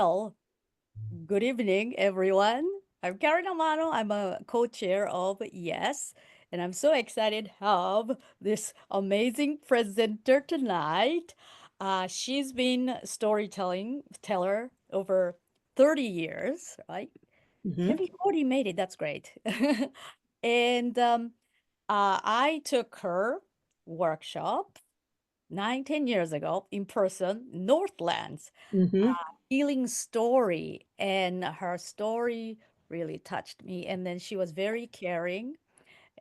Well, good evening, everyone. I'm Karen Amano. I'm a co-chair of Yes, and I'm so excited to have this amazing presenter tonight. She's been storytelling teller over 30 years, right? Hmm. Maybe 40 made it. That's great. And I took her workshop 19 years ago in person, Northlands, Hmm. healing story. And her story really touched me. And then she was very caring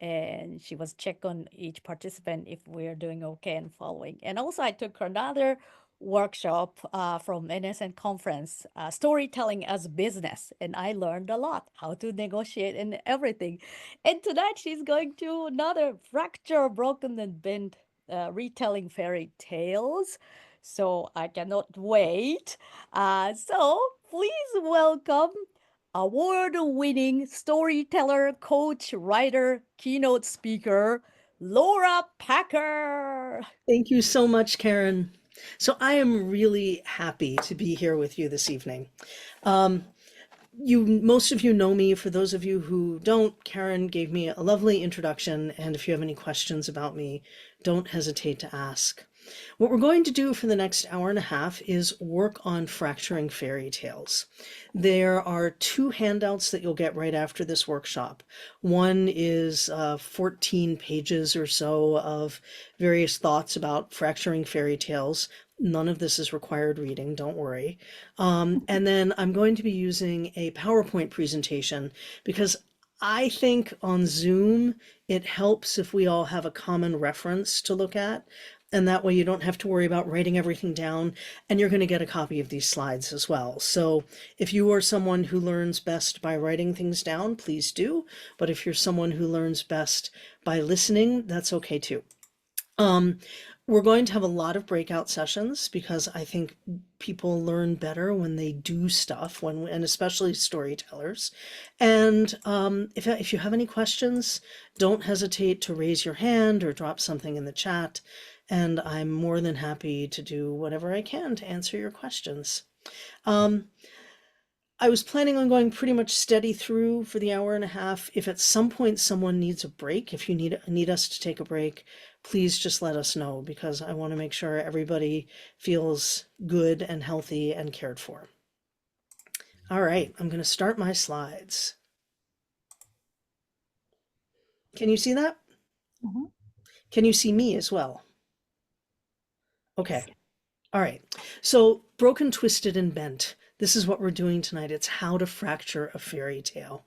and she was check on each participant if we're doing okay and following. And also, I took her another workshop from NSN conference, storytelling as business, and I learned a lot how to negotiate and everything. And tonight she's going to another fracture, broken and bent, retelling fairy tales. So I cannot wait. So please welcome award-winning storyteller, coach, writer, keynote speaker, Laura Packer. Thank you so much, Karen. So I am really happy to be here with you this evening. Um, most of you know me. For those of you who don't, Karen gave me a lovely introduction, and if you have any questions about me, don't hesitate to ask. What we're going to do for the next hour and a half is work on fracturing fairy tales. There are two handouts that you'll get right after this workshop. One is 14 pages or so of various thoughts about fracturing fairy tales. None of this is required reading, don't worry. And then I'm going to be using a PowerPoint presentation because I think on Zoom, it helps if we all have a common reference to look at. And that way you don't have to worry about writing everything down, and you're going to get a copy of these slides as well. So if you are someone who learns best by writing things down, please do. But if you're someone who learns best by listening, that's okay too. Um, we're going to have a lot of breakout sessions because I think people learn better when they do stuff, and especially storytellers. And if you have any questions, don't hesitate to raise your hand or drop something in the chat. And I'm more than happy to do whatever I can to answer your questions. Um, I was planning on going pretty much steady through for the hour and a half. If at some point someone needs a break, if you need us to take a break, please just let us know because I want to make sure everybody feels good and healthy and cared for. All right, I'm going to start my slides. Can you see that? Mhm. Can you see me as well? Okay. Yes. All right. So, broken, twisted, and bent. This is what we're doing tonight. It's how to fracture a fairy tale.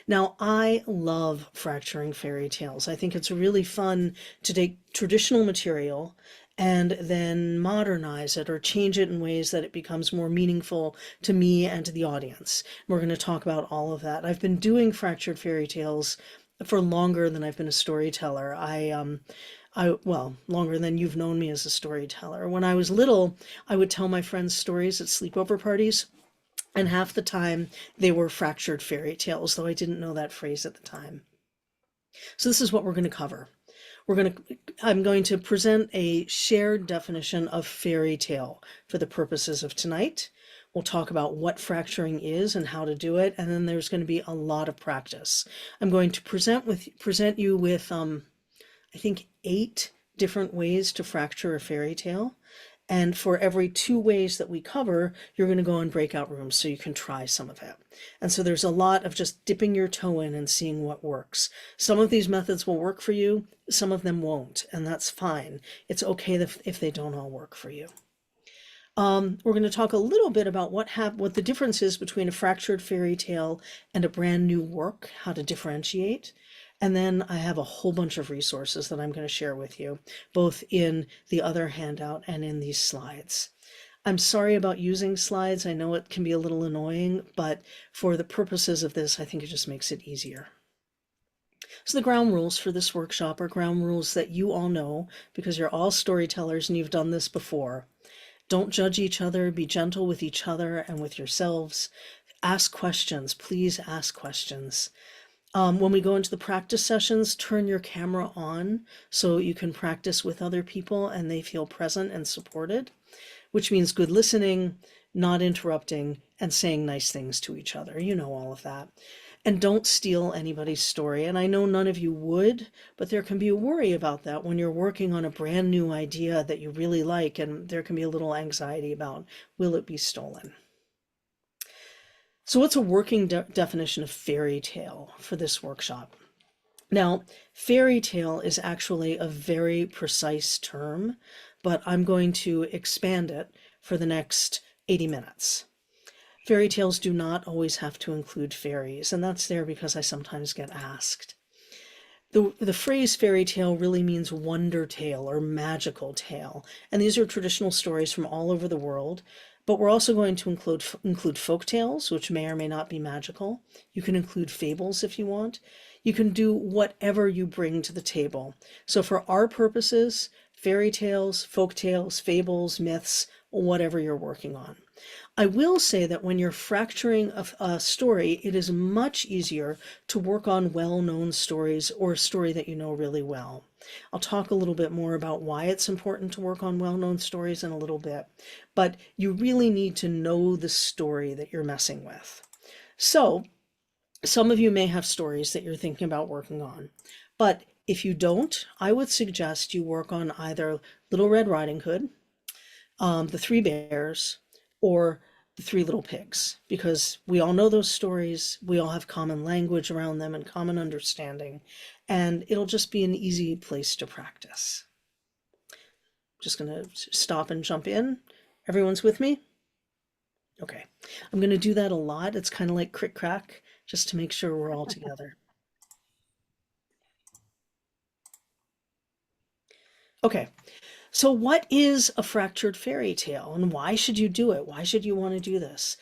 Now, I love fracturing fairy tales. I think it's really fun to take traditional material and then modernize it or change it in ways that it becomes more meaningful to me and to the audience. We're going to talk about all of that. I've been doing fractured fairy tales for longer than I've been a storyteller. Well, longer than you've known me as a storyteller. When I was little, I would tell my friends stories at sleepover parties, and half the time they were fractured fairy tales, though I didn't know that phrase at the time. So this is what we're going to cover. I'm going to present a shared definition of fairy tale for the purposes of tonight. We'll talk about what fracturing is and how to do it, and then there's going to be a lot of practice. I'm going to present you with I think 8 different ways to fracture a fairy tale. And for every 2 ways that we cover, you're going to go in breakout rooms so you can try some of it. And so there's a lot of just dipping your toe in and seeing what works. Some of these methods will work for you, some of them won't, and that's fine. It's okay if they don't all work for you. We're going to talk a little bit about what the difference is between a fractured fairy tale and a brand new work, how to differentiate. And then I have a whole bunch of resources that I'm going to share with you, both in the other handout and in these slides. I'm sorry about using slides. I know it can be a little annoying, but for the purposes of this, I think it just makes it easier. So the ground rules for this workshop are ground rules that you all know because you're all storytellers and you've done this before. Don't judge each other, be gentle with each other and with yourselves. Ask questions, please ask questions. When we go into the practice sessions, turn your camera on so you can practice with other people and they feel present and supported, which means good listening, not interrupting, and saying nice things to each other. You know all of that. And don't steal anybody's story. And I know none of you would, but there can be a worry about that when you're working on a brand new idea that you really like, and there can be a little anxiety about will it be stolen? So, what's a working definition of fairy tale for this workshop? Now, fairy tale is actually a very precise term, but I'm going to expand it for the next 80 minutes. Fairy tales do not always have to include fairies, and that's there because I sometimes get asked. The phrase fairy tale really means wonder tale or magical tale, and these are traditional stories from all over the world. But we're also going to include folk tales, which may or may not be magical. You can include fables if you want. You can do whatever you bring to the table. So for our purposes, fairy tales, folk tales, fables, myths, whatever you're working on. I will say that when you're fracturing a story, it is much easier to work on well-known stories or a story that you know really well. I'll talk a little bit more about why it's important to work on well-known stories in a little bit, but you really need to know the story that you're messing with. So, some of you may have stories that you're thinking about working on, but if you don't, I would suggest you work on either Little Red Riding Hood, the Three Bears, or the Three Little Pigs, because we all know those stories, we all have common language around them and common understanding, and it'll just be an easy place to practice. Just going to stop and jump in. Everyone's with me? Okay. I'm going to do that a lot. It's kind of like crick crack, just to make sure we're all together. Okay. So what is a fractured fairy tale and why should you do it? Why should you want to do this?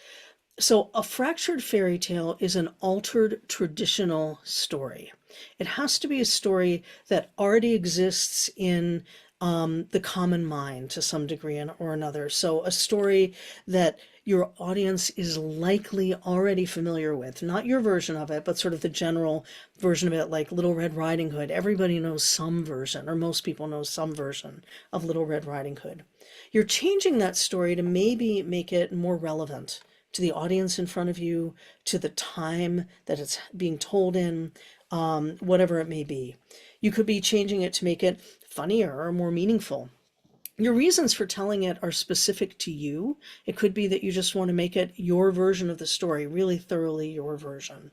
So, a fractured fairy tale is an altered traditional story. It has to be a story that already exists in the common mind to some degree or another. So, a story that your audience is likely already familiar with, not your version of it, but sort of the general version of it, like Little Red Riding Hood. Everybody knows some version, or most people know some version of Little Red Riding Hood. You're changing that story to maybe make it more relevant to the audience in front of you, to the time that it's being told in, whatever it may be. You could be changing it to make it funnier or more meaningful. Your reasons for telling it are specific to you. It could be that you just want to make it your version of the story, really thoroughly your version.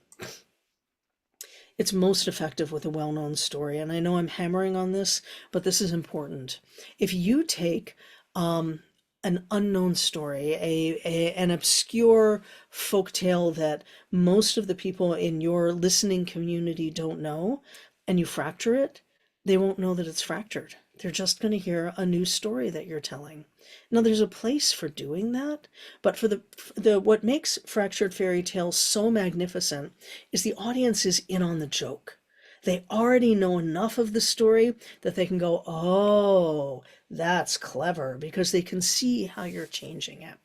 It's most effective with a well-known story, and I know I'm hammering on this, but this is important. If you take an unknown story, an obscure folk tale that most of the people in your listening community don't know, and you fracture it, they won't know that it's fractured. They're just going to hear a new story that you're telling. Now, there's a place for doing that, but for the what makes fractured fairy tales so magnificent is the audience is in on the joke. They already know enough of the story that they can go, oh, that's clever, because they can see how you're changing it.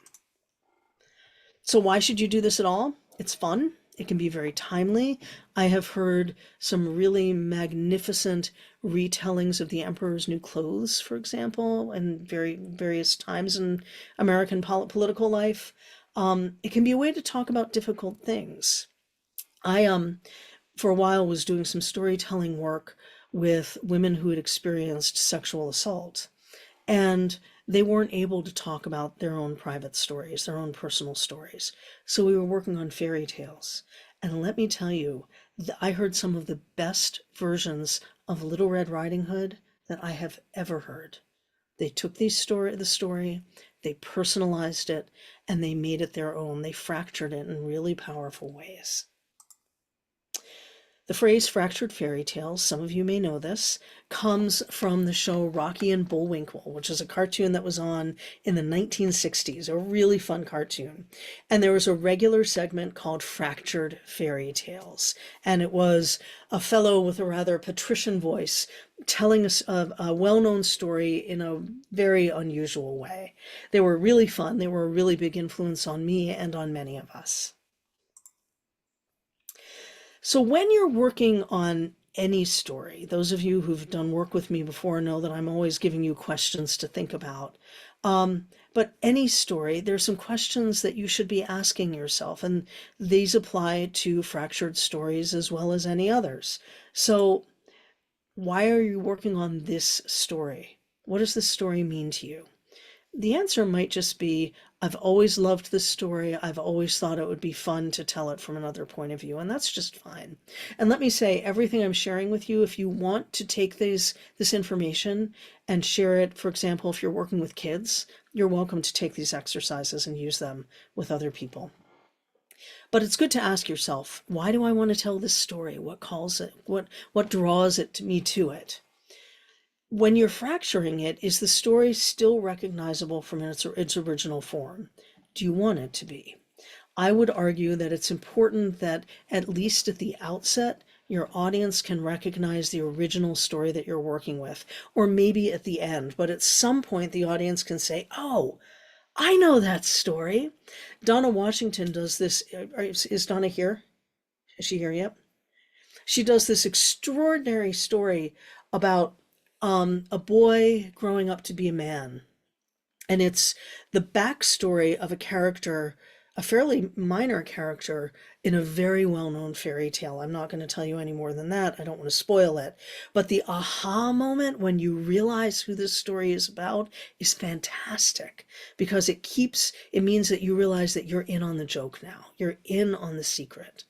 So why should you do this at all? It's fun. It can be very timely. I have heard some really magnificent retellings of The Emperor's New Clothes, for example, and various times in American political life. It can be a way to talk about difficult things. I for a while was doing some storytelling work with women who had experienced sexual assault. And they weren't able to talk about their own private stories, their own personal stories. So we were working on fairy tales. And let me tell you, I heard some of the best versions of Little Red Riding Hood that I have ever heard. They took the story, they personalized it, and they made it their own. They fractured it in really powerful ways. The phrase fractured fairy tales, some of you may know this, comes from the show Rocky and Bullwinkle, which is a cartoon that was on in the 1960s, a really fun cartoon. And there was a regular segment called Fractured Fairy Tales. And it was a fellow with a rather patrician voice telling us a well-known story in a very unusual way. They were really fun. They were a really big influence on me and on many of us. So when you're working on any story, those of you who've done work with me before know that I'm always giving you questions to think about. But any story, there's some questions that you should be asking yourself, and these apply to fractured stories as well as any others. So, why are you working on this story? What does this story mean to you? The answer might just be, I've always loved this story. I've always thought it would be fun to tell it from another point of view, and that's just fine. And let me say, everything I'm sharing with you, if you want to take this information and share it, for example, if you're working with kids, you're welcome to take these exercises and use them with other people. But it's good to ask yourself, why do I want to tell this story? What calls it? What draws it to me to it? When you're fracturing it, is the story still recognizable from its original form? Do you want it to be? I would argue that it's important that, at least at the outset, your audience can recognize the original story that you're working with, or maybe at the end, but at some point the audience can say, oh, I know that story. Donna Washington does this. Is Donna here? Is she here yet? She does this extraordinary story about a boy growing up to be a man. And it's the backstory of a character, a fairly minor character in a very well known fairy tale. I'm not going to tell you any more than that. I don't want to spoil it. But the aha moment when you realize who this story is about is fantastic, because it means that you realize that you're in on the joke now. You're in on the secret.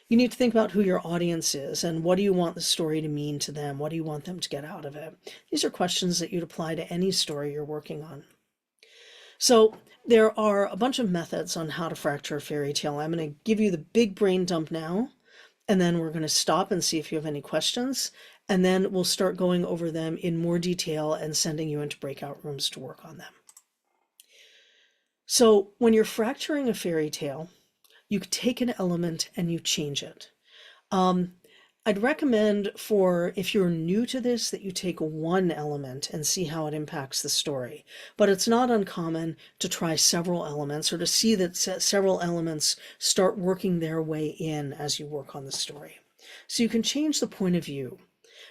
You need to think about who your audience is and what do you want the story to mean to them? What do you want them to get out of it? These are questions that you'd apply to any story you're working on. So there are a bunch of methods on how to fracture a fairy tale. I'm going to give you the big brain dump now, and then we're going to stop and see if you have any questions, and then we'll start going over them in more detail and sending you into breakout rooms to work on them. So when you're fracturing a fairy tale, you take an element and you change it. Um, I'd recommend, for if you're new to this, that you take one element and see how it impacts the story. But it's not uncommon to try several elements, or to see that several elements start working their way in as you work on the story. So you can change the point of view.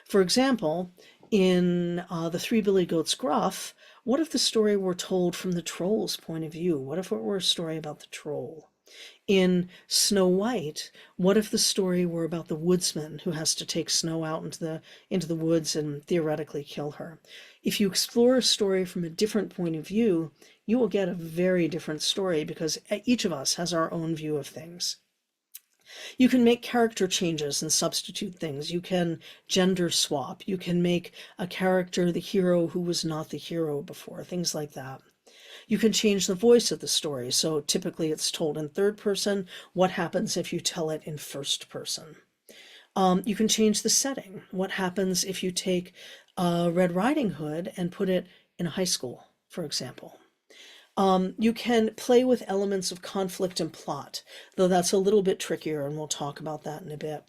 For example, in The Three Billy Goats Gruff, what if the story were told from the troll's point of view? What if it were a story about the troll? In Snow White, what if the story were about the woodsman who has to take Snow out into the woods and theoretically kill her? If you explore a story from a different point of view, you will get a very different story, because each of us has our own view of things. You can make character changes and substitute things. You can gender swap. You can make a character the hero who was not the hero before, things like that. You can change the voice of the story. So typically it's told in third person. What happens if you tell it in first person? You can change the setting. What happens if you take Red Riding Hood and put it in a high school, for example? You can play with elements of conflict and plot, though that's a little bit trickier, and we'll talk about that in a bit.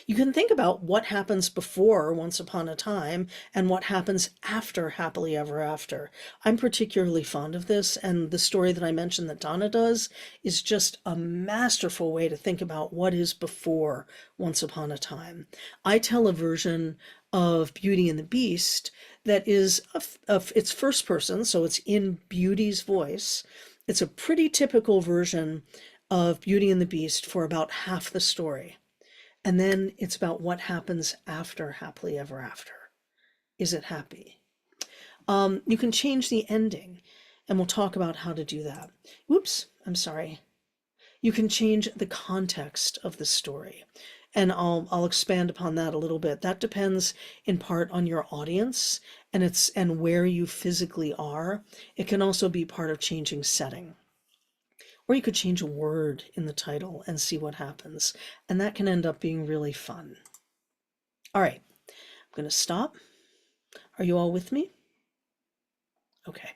You can think about what happens before Once Upon a Time and what happens after Happily Ever After. I'm particularly fond of this, and the story that I mentioned that Donna does is just a masterful way to think about what is before Once Upon a Time. I tell a version of Beauty and the Beast that is it's first person, so it's in Beauty's voice. It's a pretty typical version of Beauty and the Beast for about half the story. And then it's about what happens after Happily Ever After. Is it happy? You can change the ending, and we'll talk about how to do that. Whoops, I'm sorry. You can change the context of the story, and I'll expand upon that a little bit. That depends in part on your audience and where you physically are. It can also be part of changing setting. Or you could change a word in the title and see what happens. And that can end up being really fun. All right, I'm going to stop. Are you all with me? Okay.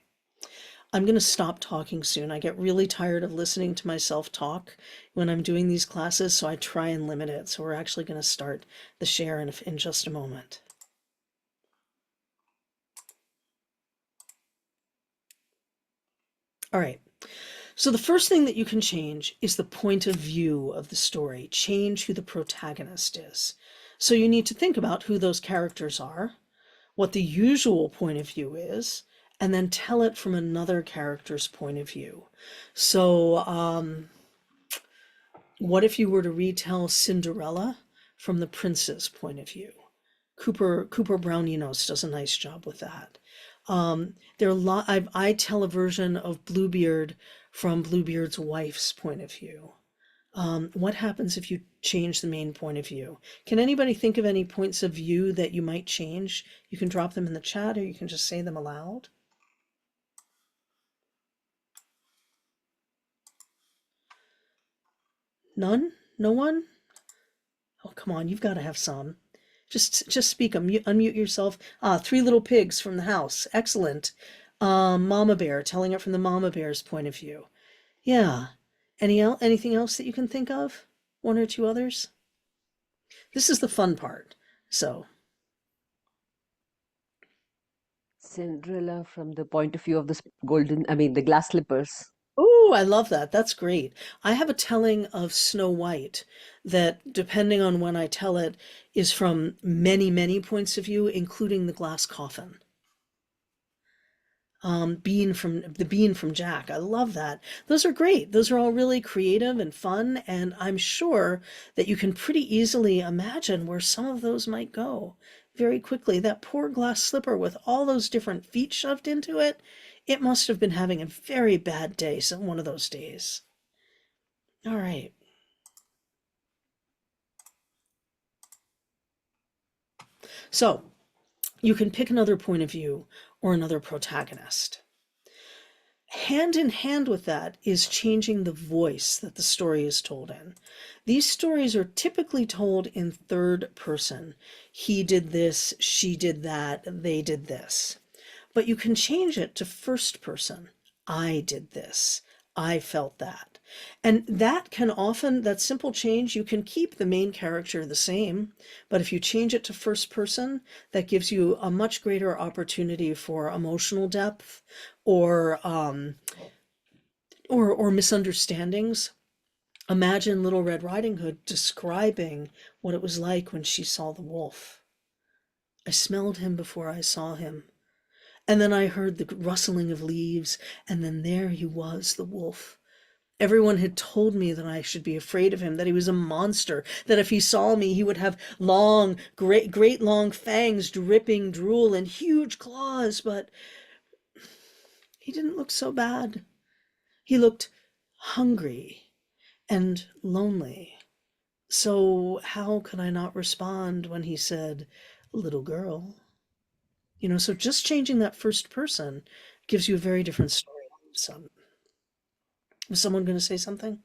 I'm going to stop talking soon. I get really tired of listening to myself talk when I'm doing these classes, so I try and limit it. So we're actually going to start the share in just a moment. All right. So the first thing that you can change is the point of view of the story. Change who the protagonist is. So you need to think about who those characters are, what the usual point of view is, and then tell it from another character's point of view. So, what if you were to retell Cinderella from the prince's point of view? Cooper Brown Enos does a nice job with that. There are a lot. I tell a version of Bluebeard from Bluebeard's wife's point of view. What happens if you change the main point of view? Can anybody think of any points of view that you might change? You can drop them in the chat or you can just say them aloud. None? No one? Oh, come on, you've got to have some. Just speak. Unmute yourself. Ah, Three Little Pigs from the House. Excellent. Mama Bear, telling it from the Mama Bear's point of view. Yeah. Anything else that you can think of? One or two others? This is the fun part. So, Cinderella from the point of view of the the glass slippers. oh, I love that. That's great. I have a telling of Snow White that, depending on when I tell it, is from many, many points of view, including the glass coffin. Bean from Jack. I love that. Those are great. Those are all really creative and fun, and I'm sure that you can pretty easily imagine where some of those might go very quickly. That poor glass slipper with all those different feet shoved into it, it must have been having a very bad day, some one of those days. All right. So you can pick another point of view or another protagonist. Hand in hand with that is changing the voice that the story is told in. These stories are typically told in third person. He did this, she did that, they did this. But you can change it to first person. I did this. I felt that. And that can often, that simple change, you can keep the main character the same, but if you change it to first person, that gives you a much greater opportunity for emotional depth or or misunderstandings. Imagine Little Red Riding Hood describing what it was like when she saw the wolf. I smelled him before I saw him. And then I heard the rustling of leaves, and then there he was, the wolf. Everyone had told me that I should be afraid of him, that he was a monster, that if he saw me, he would have long, great long fangs, dripping drool, and huge claws, but he didn't look so bad. He looked hungry and lonely. So how could I not respond when he said, little girl? So just changing that first person gives you a very different story. So, was someone going to say something?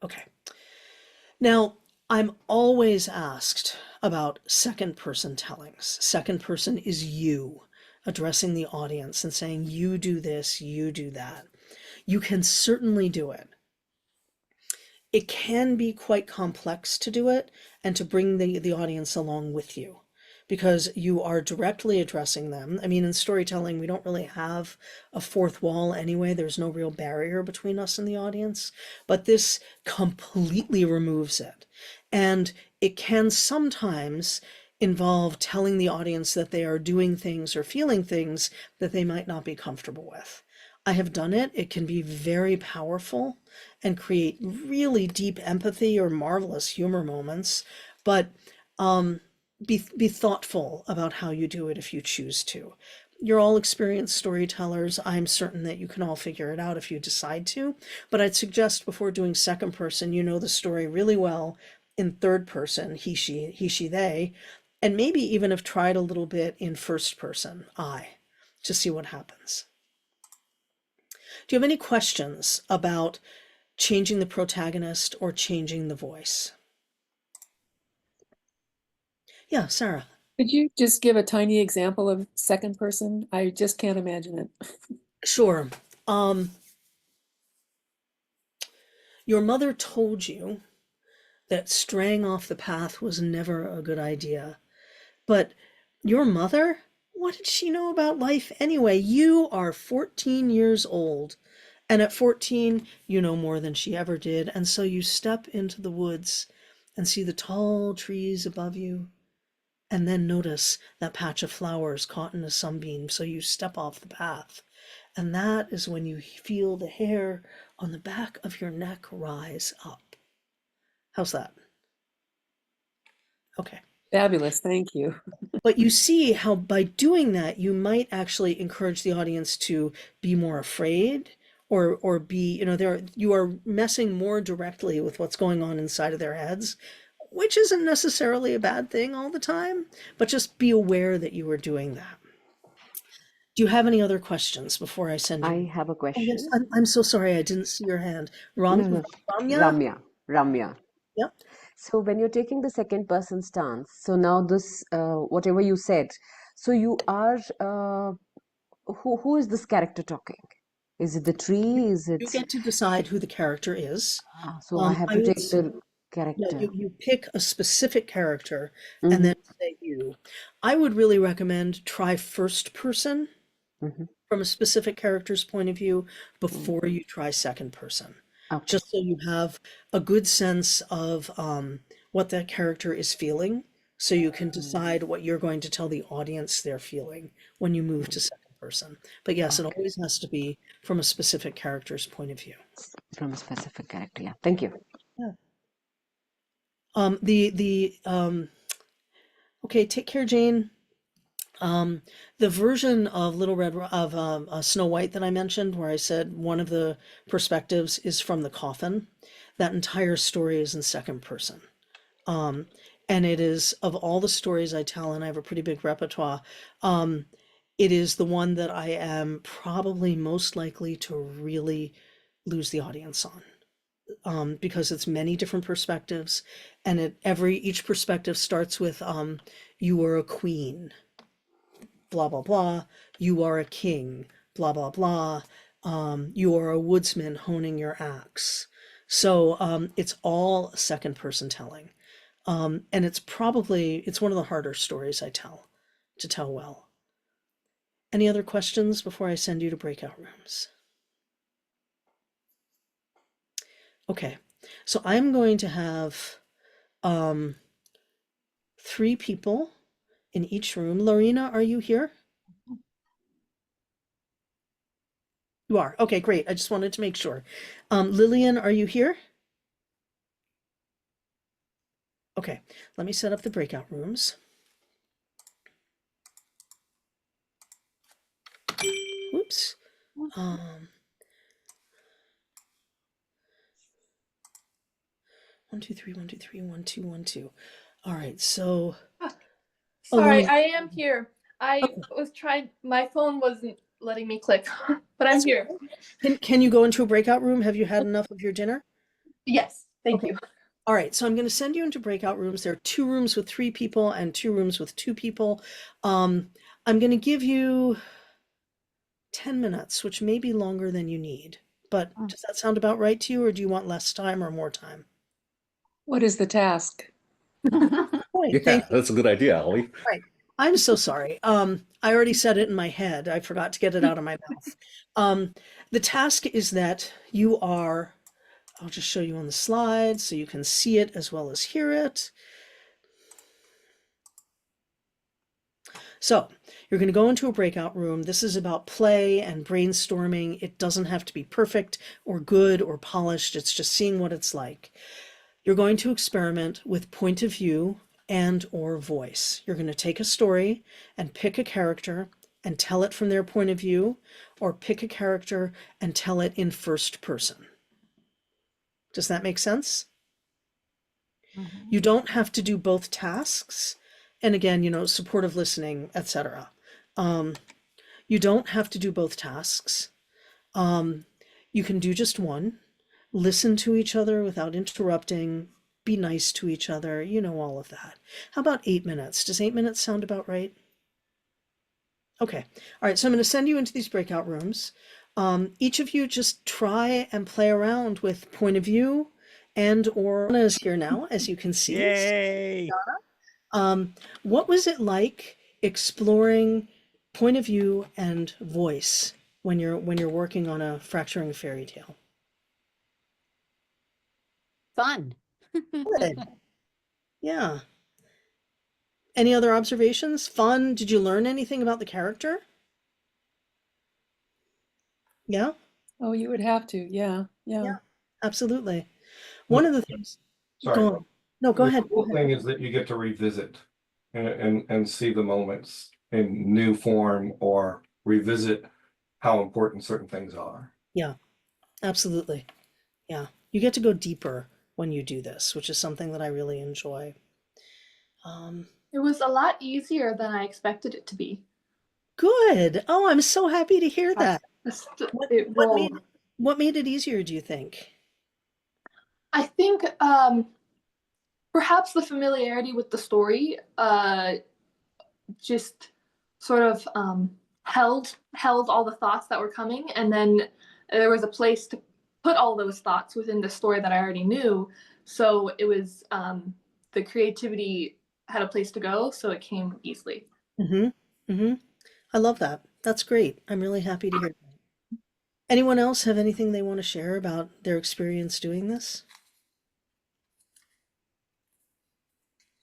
Okay. Now, I'm always asked about second person tellings. Second person is you addressing the audience and saying, you do this, you do that. You can certainly do it. It can be quite complex to do it and to bring the audience along with you because you are directly addressing them. I mean, in storytelling, we don't really have a fourth wall anyway. There's no real barrier between us and the audience, but this completely removes it. And it can sometimes involve telling the audience that they are doing things or feeling things that they might not be comfortable with. I have done it. It can be very powerful and create really deep empathy or marvelous humor moments. But be thoughtful about how you do it if you choose to. You're all experienced storytellers. I'm certain that you can all figure it out if you decide to. But I'd suggest before doing second person, you know the story really well in third person, he, she, they, and maybe even have tried a little bit in first person, I, to see what happens. Do you have any questions about changing the protagonist or changing the voice? Yeah, Sarah. Could you just give a tiny example of second person? I just can't imagine it. Sure. Your mother told you that straying off the path was never a good idea. But your mother, what did she know about life anyway? You are 14 years old. And at 14, you know more than she ever did. And so you step into the woods and see the tall trees above you and then notice that patch of flowers caught in a sunbeam, so you step off the path. And that is when you feel the hair on the back of your neck rise up. How's that? Okay. Fabulous. Thank you. But you see how by doing that, you might actually encourage the audience to be more afraid or be, you are messing more directly with what's going on inside of their heads, which isn't necessarily a bad thing all the time, but just be aware that you are doing that. Do you have any other questions before I send I you? have a Oh, yes, question. I'm so sorry. I didn't see your hand. No, no, Ramya? Ramya, Ramya. Yep. So when you're taking the second person stance, so now this, whatever you said, so you are, who is this character talking? Is it the tree? Is You it, get to decide who the character is. so I have I to would take the Yeah, character. you pick a specific character and Mm-hmm, then say you. I would really recommend try first person mm-hmm, from a specific character's point of view mm. before you try second person, Okay. just so you have a good sense of what that character is feeling, so you can Mm, decide what you're going to tell the audience they're feeling when you move to mm. second person. But yes, it Okay. always has to be from a specific character's point of view. From a specific character. Yeah. Thank you. Yeah. The okay, take care, Jane. The version of Snow White that I mentioned, where I said one of the perspectives is from the coffin, that entire story is in second person. Um, and it is of all the stories I tell, and I have a pretty big repertoire. Um, it is the one that I am probably most likely to really lose the audience on, because it's many different perspectives, and each perspective starts with you are a queen, blah blah blah, you are a king, blah blah blah, you are a woodsman honing your axe. So it's all second person telling, and it's one of the harder stories I tell to tell well. Any other questions before I send you to breakout rooms? Okay, so I'm going to have um, 3 people in each room. Lorena, are you here? You are. Okay, great. I just wanted to make sure. Lillian, are you here? Okay, let me set up the breakout rooms. Whoops. Um, 1, 2, 3, 1, 2, 3, 1, 2, 1, 2. All right, so oh, let Sorry, me. I am here. I Okay, was trying, my phone wasn't letting me click, but I'm that's here. okay. Can you go into a breakout room? Have you had enough of your dinner? Yes, thank Okay. you. All right, so I'm going to send you into breakout rooms. There are 2 rooms with 3 people and 2 rooms with 2 people. I'm going to give you 10 minutes, which may be longer than you need. But does that sound about right to you, or do you want less time or more time? What is the task? Right, thank Yeah, you. that's a good idea, Ollie. Right. I'm so sorry. I already said it in my head. I forgot to get it out of my mouth. The task is that I'll just show you on the slide so you can see it as well as hear it. So you're going to go into a breakout room. This is about play and brainstorming. It doesn't have to be perfect or good or polished. It's just seeing what it's like. You're going to experiment with point of view and or voice. You're going to take a story and pick a character and tell it from their point of view, or pick a character and tell it in first person. Does that make sense? You don't have to do both tasks. And again, supportive listening, etc. You don't have to do both tasks. You can do just one. Listen to each other without interrupting. Be nice to each other. All of that. How about 8 minutes? Does 8 minutes sound about right? Okay. All right. So I'm going to send you into these breakout rooms. Each of you just try and play around with point of view and or Anna is here now, as you can see. Yay! What was it like exploring point of view and voice when you're working on a fracturing fairy tale? Fun. Good. Yeah. Any other observations? Fun? Did you learn anything about the character? Yeah? Oh, you would have to. Yeah. Yeah. Yeah, absolutely. One The, of the things, sorry, go on. No, go the ahead. Go cool ahead. thing is that you get to revisit and see the moments in new form or revisit how important certain things are. Yeah, absolutely. Yeah. You get to go deeper when you do this, which is something that I really enjoy. Um, It was a lot easier than I expected it to be. Good. Oh, I'm so happy to hear I, that. What it, what well, made what made it easier, do you think? I think perhaps the familiarity with the story just sort of held all the thoughts that were coming, and then there was a place to put all those thoughts within the story that I already knew. So it was the creativity had a place to go, so it came easily. Mm-hmm. Mm-hmm. I love that. That's great. I'm really happy to hear that. Anyone else have anything they want to share about their experience doing this?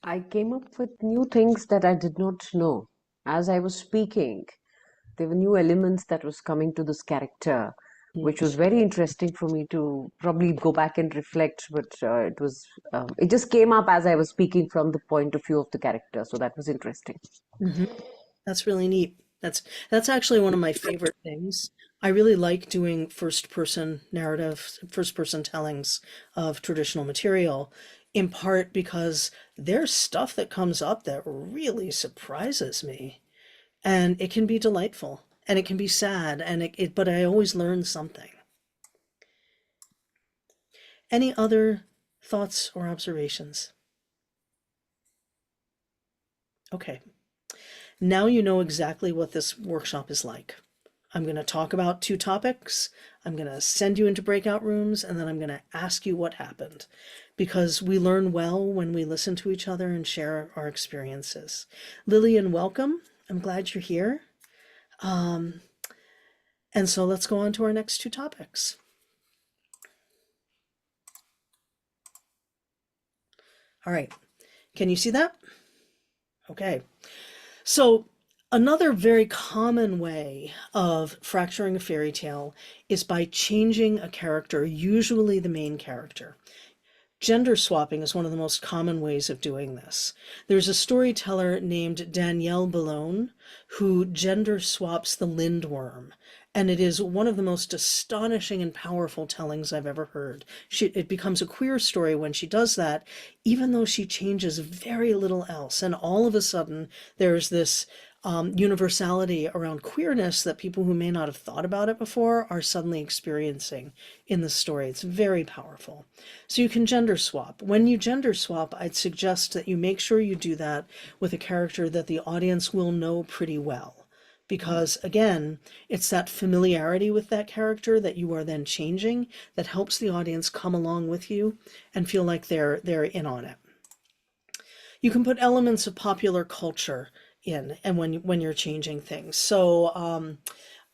I came up with new things that I did not know. As I was speaking, there were new elements that was coming to this character, Mm. which was very interesting for me to probably go back and reflect. But it just came up as I was speaking from the point of view of the character. So that was interesting. Mhm. That's really neat. That's actually one of my favorite things. I really like doing first person narrative, first person tellings of traditional material, in part because there's stuff that comes up that really surprises me. And it can be delightful and it can be sad and but I always learn something. Any other thoughts or observations? Okay. Now you know exactly what this workshop is like. I'm going to talk about two topics. I'm going to send you into breakout rooms, and then I'm going to ask you what happened. Because we learn well when we listen to each other and share our experiences. Lillian, welcome. I'm glad you're here. Um, and so let's go on to our next two topics. All right. Can you see that? Okay. So another very common way of fracturing a fairy tale is by changing a character, usually the main character. Gender swapping is one of the most common ways of doing this. There's a storyteller named Danielle Ballone who gender swaps the lindworm, and it is one of the most astonishing and powerful tellings I've ever heard. It becomes a queer story when she does that, even though she changes very little else, and all of a sudden there's this universality around queerness that people who may not have thought about it before are suddenly experiencing in the story. It's very powerful. So you can gender swap. When you gender swap, I'd suggest that you make sure you do that with a character that the audience will know pretty well. Because again, it's that familiarity with that character that you are then changing that helps the audience come along with you and feel like they're in on it. You can put elements of popular culture in and when you're changing things. So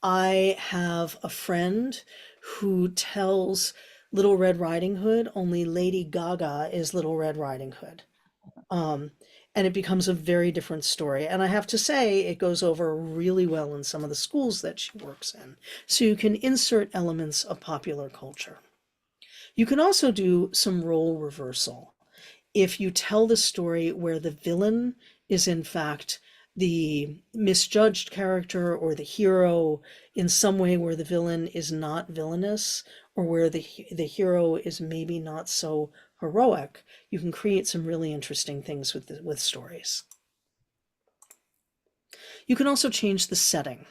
I have a friend who tells Little Red Riding Hood, only Lady Gaga is Little Red Riding Hood. Um, and it becomes a very different story. And I have to say, it goes over really well in some of the schools that she works in. So you can insert elements of popular culture. You can also do some role reversal. If you tell the story where the villain is in fact the misjudged character or the hero in some way where the villain is not villainous or where the hero is maybe not so heroic, you can create some really interesting things with stories. You can also change the setting.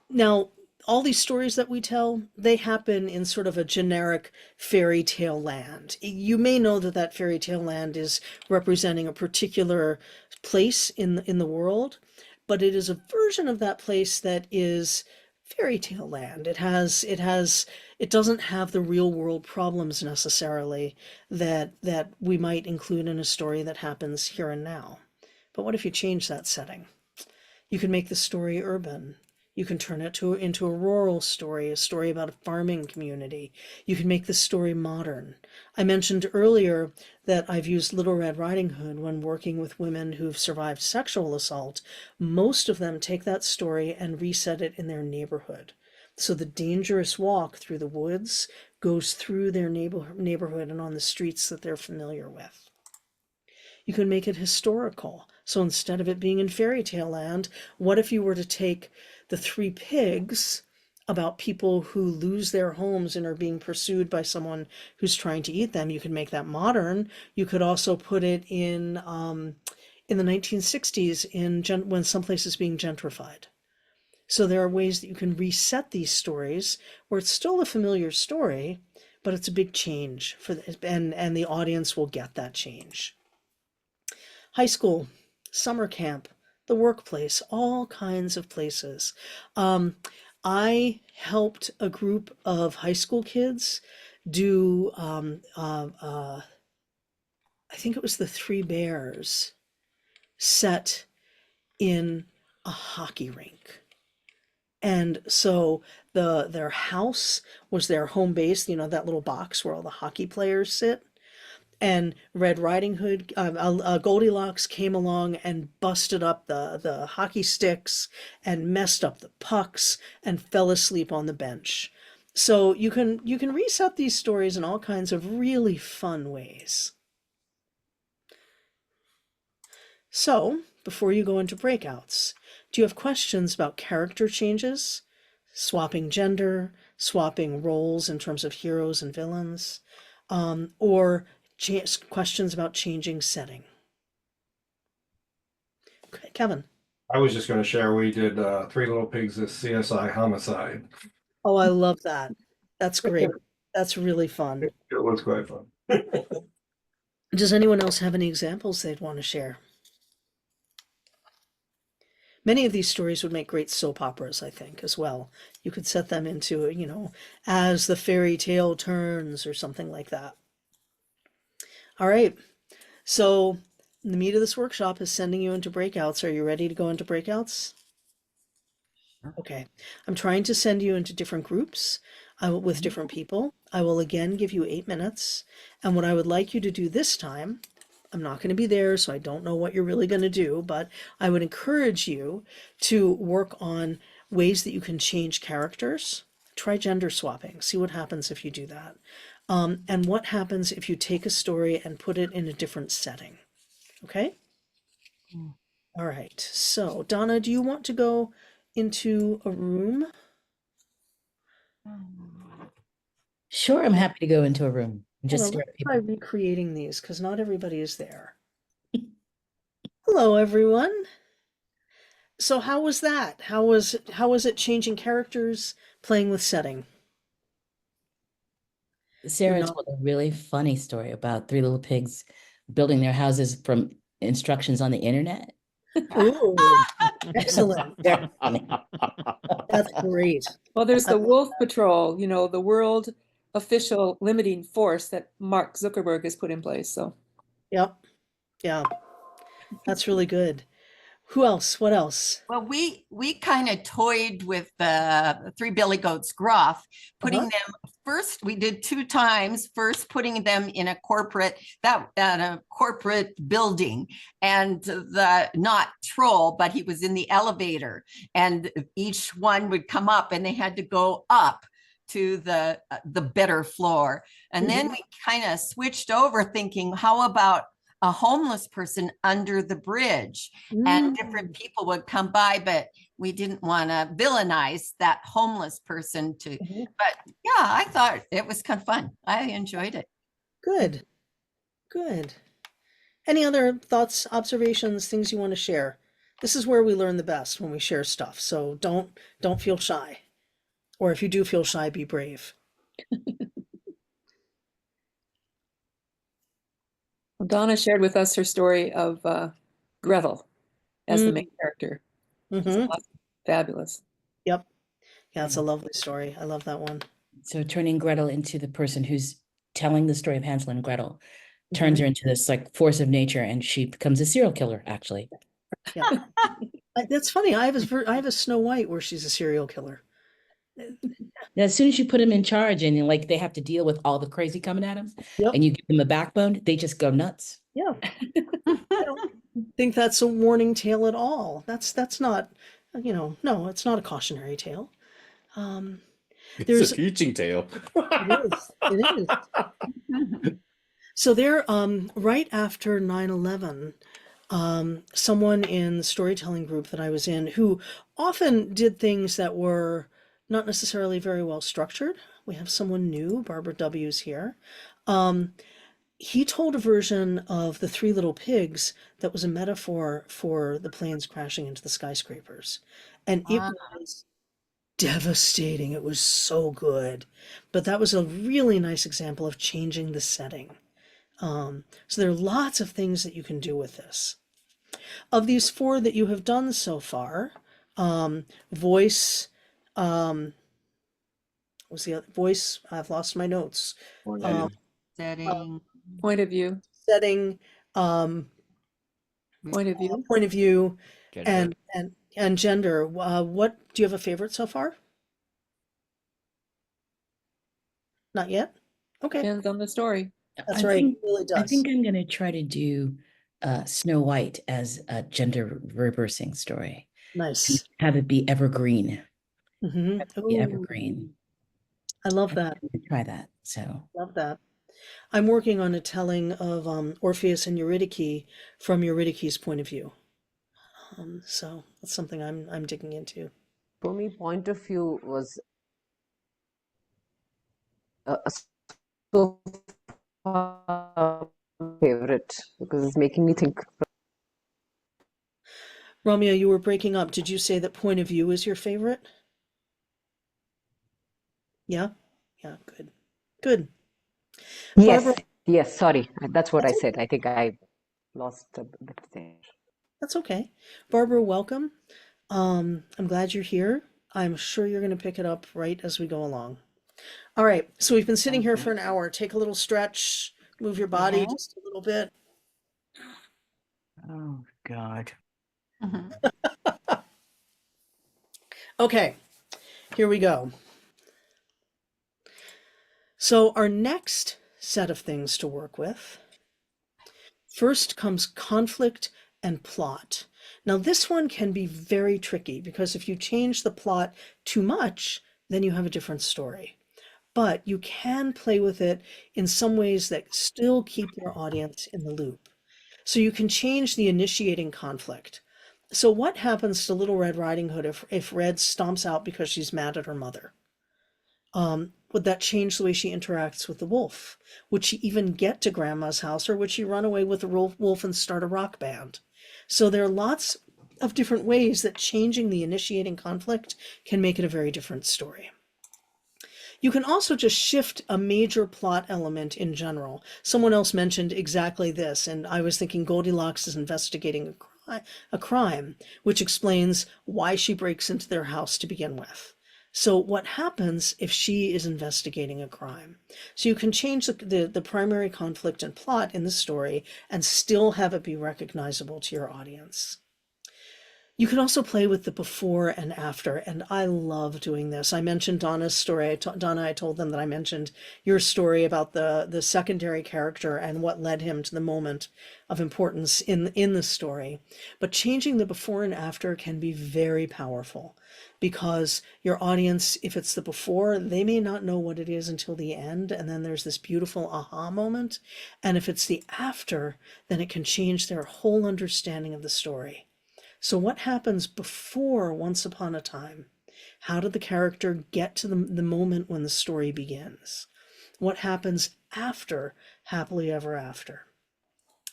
Now, all these stories that we tell, they happen in sort of a generic fairy tale land. You may know that that fairy tale land is representing a particular place in the world, but it is a version of that place that is fairy tale land. It doesn't have the real world problems necessarily that we might include in a story that happens here and now. But what if you change that setting? You can make the story urban. You can turn it into a rural story, a story about a farming community. You can make the story modern. I mentioned earlier that I've used Little Red Riding Hood when working with women who've survived sexual assault. Most of them take that story and reset it in their neighborhood. So the dangerous walk through the woods goes through their neighborhood and on the streets that they're familiar with. You can make it historical. So instead of it being in fairy tale land, what if you were to take the Three Pigs about people who lose their homes and are being pursued by someone who's trying to eat them? You could make that modern. You could also put it in the 1960s when someplace is being gentrified. So there are ways that you can reset these stories where it's still a familiar story, but it's a big change and the audience will get that change. High school, summer camp, the workplace, all kinds of places. I helped a group of high school kids do, I think it was the Three Bears set in a hockey rink. And so their house was their home base, that little box where all the hockey players sit. And Red Riding Hood, Goldilocks came along and busted up the hockey sticks and messed up the pucks and fell asleep on the bench. So you can reset these stories in all kinds of really fun ways. So before you go into breakouts, do you have questions about character changes, swapping gender, swapping roles in terms of heroes and villains, or questions about changing setting? Okay, Kevin. I was just gonna share, we did Three Little Pigs as CSI Homicide. Oh, I love that. That's great. That's really fun. It was quite fun. Does anyone else have any examples they'd want to share? Many of these stories would make great soap operas, I think, as well. You could set them into, as the fairy tale turns or something like that. All right. So the meat of this workshop is sending you into breakouts. Are you ready to go into breakouts? Okay. I'm trying to send you into different groups with different people. I will again give you 8 minutes. And what I would like you to do this time, I'm not going to be there, so I don't know what you're really going to do, but I would encourage you to work on ways that you can change characters. Try gender swapping. See what happens if you do that. And what happens if you take a story and put it in a different setting. Okay? All right. So, Donna, do you want to go into a room? Sure, I'm happy to go into a room and just Hold on, stare at let's try people. recreating these because not everybody is there. Hello, everyone. So how was that? How was it changing characters, playing with setting? Sarah not- told a really funny story about three little pigs building their houses from instructions on the internet. Ooh, excellent. Very funny. That's great. Well, there's the Wolf Patrol, the world official limiting force that Mark Zuckerberg has put in place. So Yep. Yeah. That's really good. Who else? What else? Well, we kind of toyed with the Three Billy Goats gruff, putting them first. We did 2 times. First, putting them in a corporate building, and the not troll, but he was in the elevator, and each one would come up, and they had to go up to the better floor, and then we kind of switched over, thinking, how about a homeless person under the bridge, and different people would come by, but we didn't want to villainize that homeless person but yeah, I thought it was kind of fun. I enjoyed it. Good. Good. Any other thoughts, observations, things you want to share? This is where we learn the best, when we share stuff. So don't feel shy. Or if you do feel shy, be brave. Donna shared with us her story of Gretel as the main character. Awesome. Fabulous. Yep. Yeah, it's a lovely story. I love that one. So turning Gretel into the person who's telling the story of Hansel and Gretel turns her into this like force of nature, and she becomes a serial killer, actually. Yeah. That's funny. I have a Snow White where she's a serial killer. As soon as you put them in charge and like they have to deal with all the crazy coming at them, Yep. and you give them a backbone, they just go nuts. Yeah. I don't think that's a warning tale at all. That's not, no, it's not a cautionary tale. It's There's a teaching tale. It is. It is. So there, right after 9/11, someone in the storytelling group that I was in, who often did things that were not necessarily very well structured. We have someone new, Barbara W's here. Um, he told a version of the Three Little Pigs that was a metaphor for the planes crashing into the skyscrapers. And it Ah, was devastating. It was so good. But that was a really nice example of changing the setting. So there are lots of things that you can do with this. Of these four that you have done so far, voice, um, what's the other voice? I've lost my notes. Point Um, of setting, Point of view, setting, um, point of view. point of view, gender. and gender. What do you have a favorite so far? Not yet? Okay, Depends on the story. that's I right. think It really I does. think I'm gonna try to do Snow White as a gender reversing story. Nice. Have it be evergreen. Hmm. Be evergreen. I love I'm that. gonna try that. So Love that. I'm working on a telling of Orpheus and Eurydice from Eurydice's point of view. So that's something I'm digging into. For me, point of view was so far favorite because it's making me think. Romeo, you were breaking up. Did you say that point of view is your favorite? Yeah? Yeah, good. Good. Barbara, Yes, sorry, that's what I that's said. okay. I think I lost a bit there. That's okay. Barbara, welcome. I'm glad you're here. I'm sure you're going to pick it up right as we go along. All right, so we've been sitting thank here you. for an hour. Take a little stretch, move your body Mhm. just a little bit. Oh, God. Okay, here we go. So our next set of things to work with, first comes conflict and plot. Now this one can be very tricky because if you change the plot too much, then you have a different story. But you can play with it in some ways that still keep your audience in the loop. So you can change the initiating conflict. So what happens to Little Red Riding Hood if Red stomps out because she's mad at her mother? Would that change the way she interacts with the wolf? Would she even get to Grandma's house, or would she run away with the wolf and start a rock band? So there are lots of different ways that changing the initiating conflict can make it a very different story. You can also just shift a major plot element in general. Someone else mentioned exactly this, and I was thinking Goldilocks is investigating a crime, which explains why she breaks into their house to begin with. So what happens if she is investigating a crime? So you can change the primary conflict and plot in the story and still have it be recognizable to your audience. You can also play with the before and after, and I love doing this. I mentioned Donna's story. Donna, I told them that I mentioned your story about the secondary character and what led him to the moment of importance in the story. But changing the before and after can be very powerful because your audience, if it's the before, they may not know what it is until the end, and then there's this beautiful aha moment. And if it's the after, then it can change their whole understanding of the story. So what happens before Once Upon a Time? How did the character get to the moment when the story begins? What happens after Happily Ever After?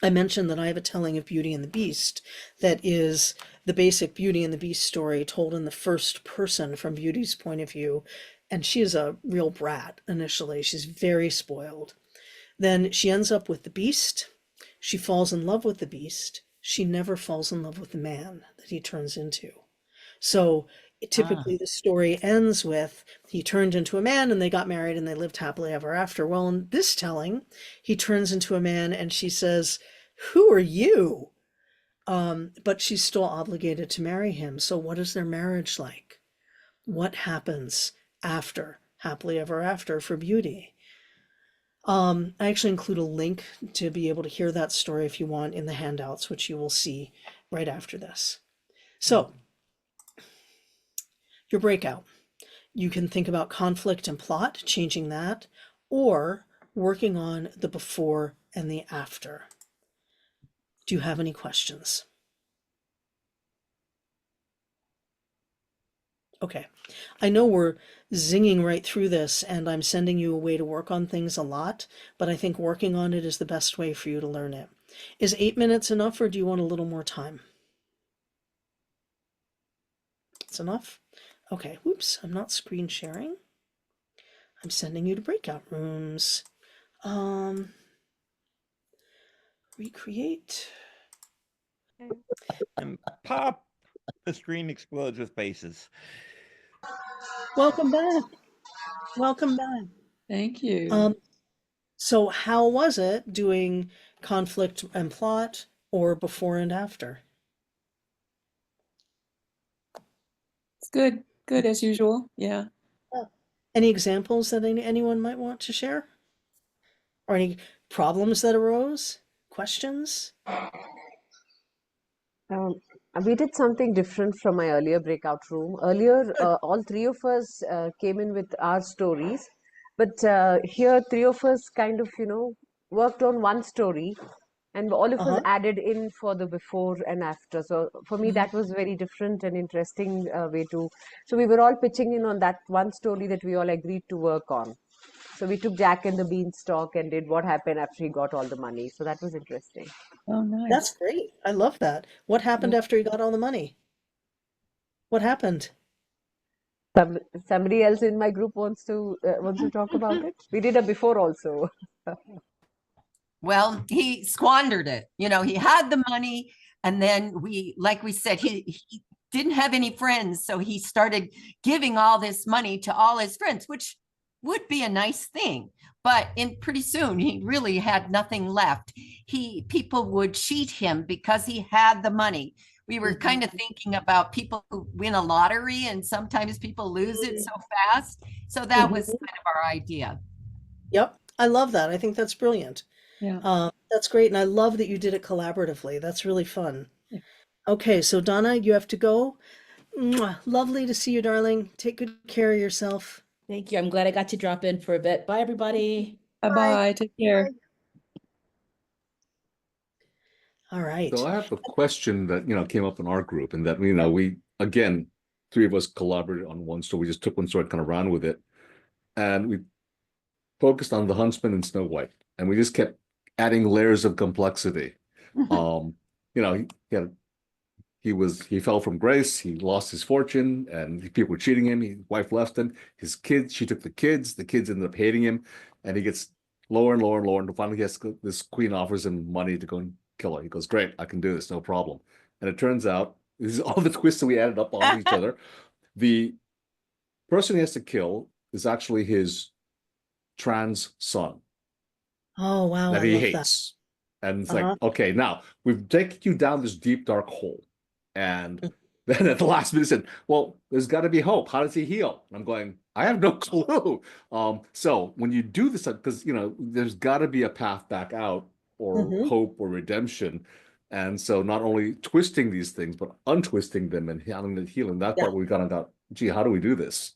I mentioned that I have a telling of Beauty and the Beast that is the basic Beauty and the Beast story told in the first person from Beauty's point of view. And she is a real brat initially. She's very spoiled. Then she ends up with the Beast. She falls in love with the Beast. She never falls in love with the man that he turns into. So typically the story ends with he turned into a man and they got married and they lived happily ever after. Well, in this telling, he turns into a man and she says, "Who are you?" But she's still obligated to marry him. So what is their marriage like? What happens after happily ever after for Beauty? I actually include a link to be able to hear that story if you want in the handouts, which you will see right after this. So, your breakout. You can think about conflict and plot, changing that, or working on the before and the after. Do you have any questions? Okay. I know we're zinging right through this and I'm sending you a way to work on things a lot, but I think working on it is the best way for you to learn it. Is 8 minutes enough or do you want a little more time? It's enough? Okay, whoops, I'm not screen sharing. I'm sending you to breakout rooms. Recreate. And pop, the screen explodes with faces. Welcome back. Welcome back. Thank you. So how was it doing conflict and plot or before and after? It's good. Good as usual. Yeah. Any examples that anyone might want to share? Or any problems that arose? Questions? Um, we did something different from my earlier breakout room. Earlier, Good. all three of us came in with our stories, but here, three of us kind of, worked on one story, and all of us Uh-huh. added in for the before and after. So for me, that was very different and interesting way to. So we were all pitching in on that one story that we all agreed to work on. So we took Jack and the Beanstalk and did what happened after he got all the money. So that was interesting. Oh, That's nice. great. I love that. What happened Yeah. after he got all the money? What happened? Some, somebody else in my group wants to talk about it. We did a before also. Well, he squandered it. He had the money, and then like we said, he didn't have any friends, so he started giving all this money to all his friends, which would be a nice thing. But pretty soon, he really had nothing left. People would cheat him because he had the money. We were kind of thinking about people who win a lottery, and sometimes people lose it so fast. So that was kind of our idea. Yep. I love that. I think that's brilliant. Yeah. That's great. And I love that you did it collaboratively. That's really fun. Yeah. Okay, so Donna, you have to go. Mwah. Lovely to see you, darling. Take good care of yourself. Thank you. I'm glad I got to drop in for a bit. Bye, everybody. Bye-bye. Take care. All right. So I have a question that, came up in our group and that, we, again, three of us collaborated on one story. We just took one story and kind of ran with it. And we focused on the huntsman and Snow White. And we just kept adding layers of complexity. He fell from grace, he lost his fortune, and people were cheating him. His wife left him. His kids, she took the kids ended up hating him, and he gets lower and lower and lower. And finally, this queen offers him money to go and kill her. He goes, "Great, I can do this, no problem." And it turns out, this is all the twists that we added up on each other. The person he has to kill is actually his trans son Oh, wow. that I he love that. hates. And it's Uh-huh. like, okay, now we've taken you down this deep, dark hole. And then at the last minute said, well, there's got to be hope. How does he heal? And I'm going, I have no clue. So when you do this, because, there's got to be a path back out or Mhm. hope or redemption. And so not only twisting these things, but untwisting them and having the healing. That Yeah, part we kind of got, gee, how do we do this?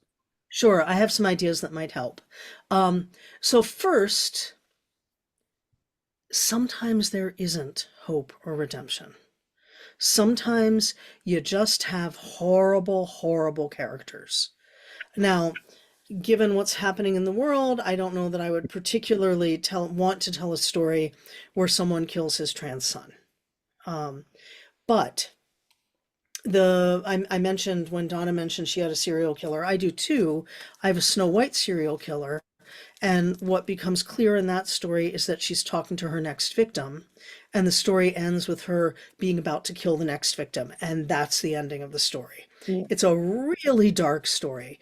sure. I have some ideas that might help. So first, sometimes there isn't hope or redemption. Sometimes you just have horrible, horrible characters. Now, given what's happening in the world, I don't know that I would particularly want to tell a story where someone kills his trans son. But I mentioned when Donna mentioned she had a serial killer. I do too. I have a Snow White serial killer. And what becomes clear in that story is that she's talking to her next victim. And the story ends with her being about to kill the next victim. And that's the ending of the story. Yeah. It's a really dark story.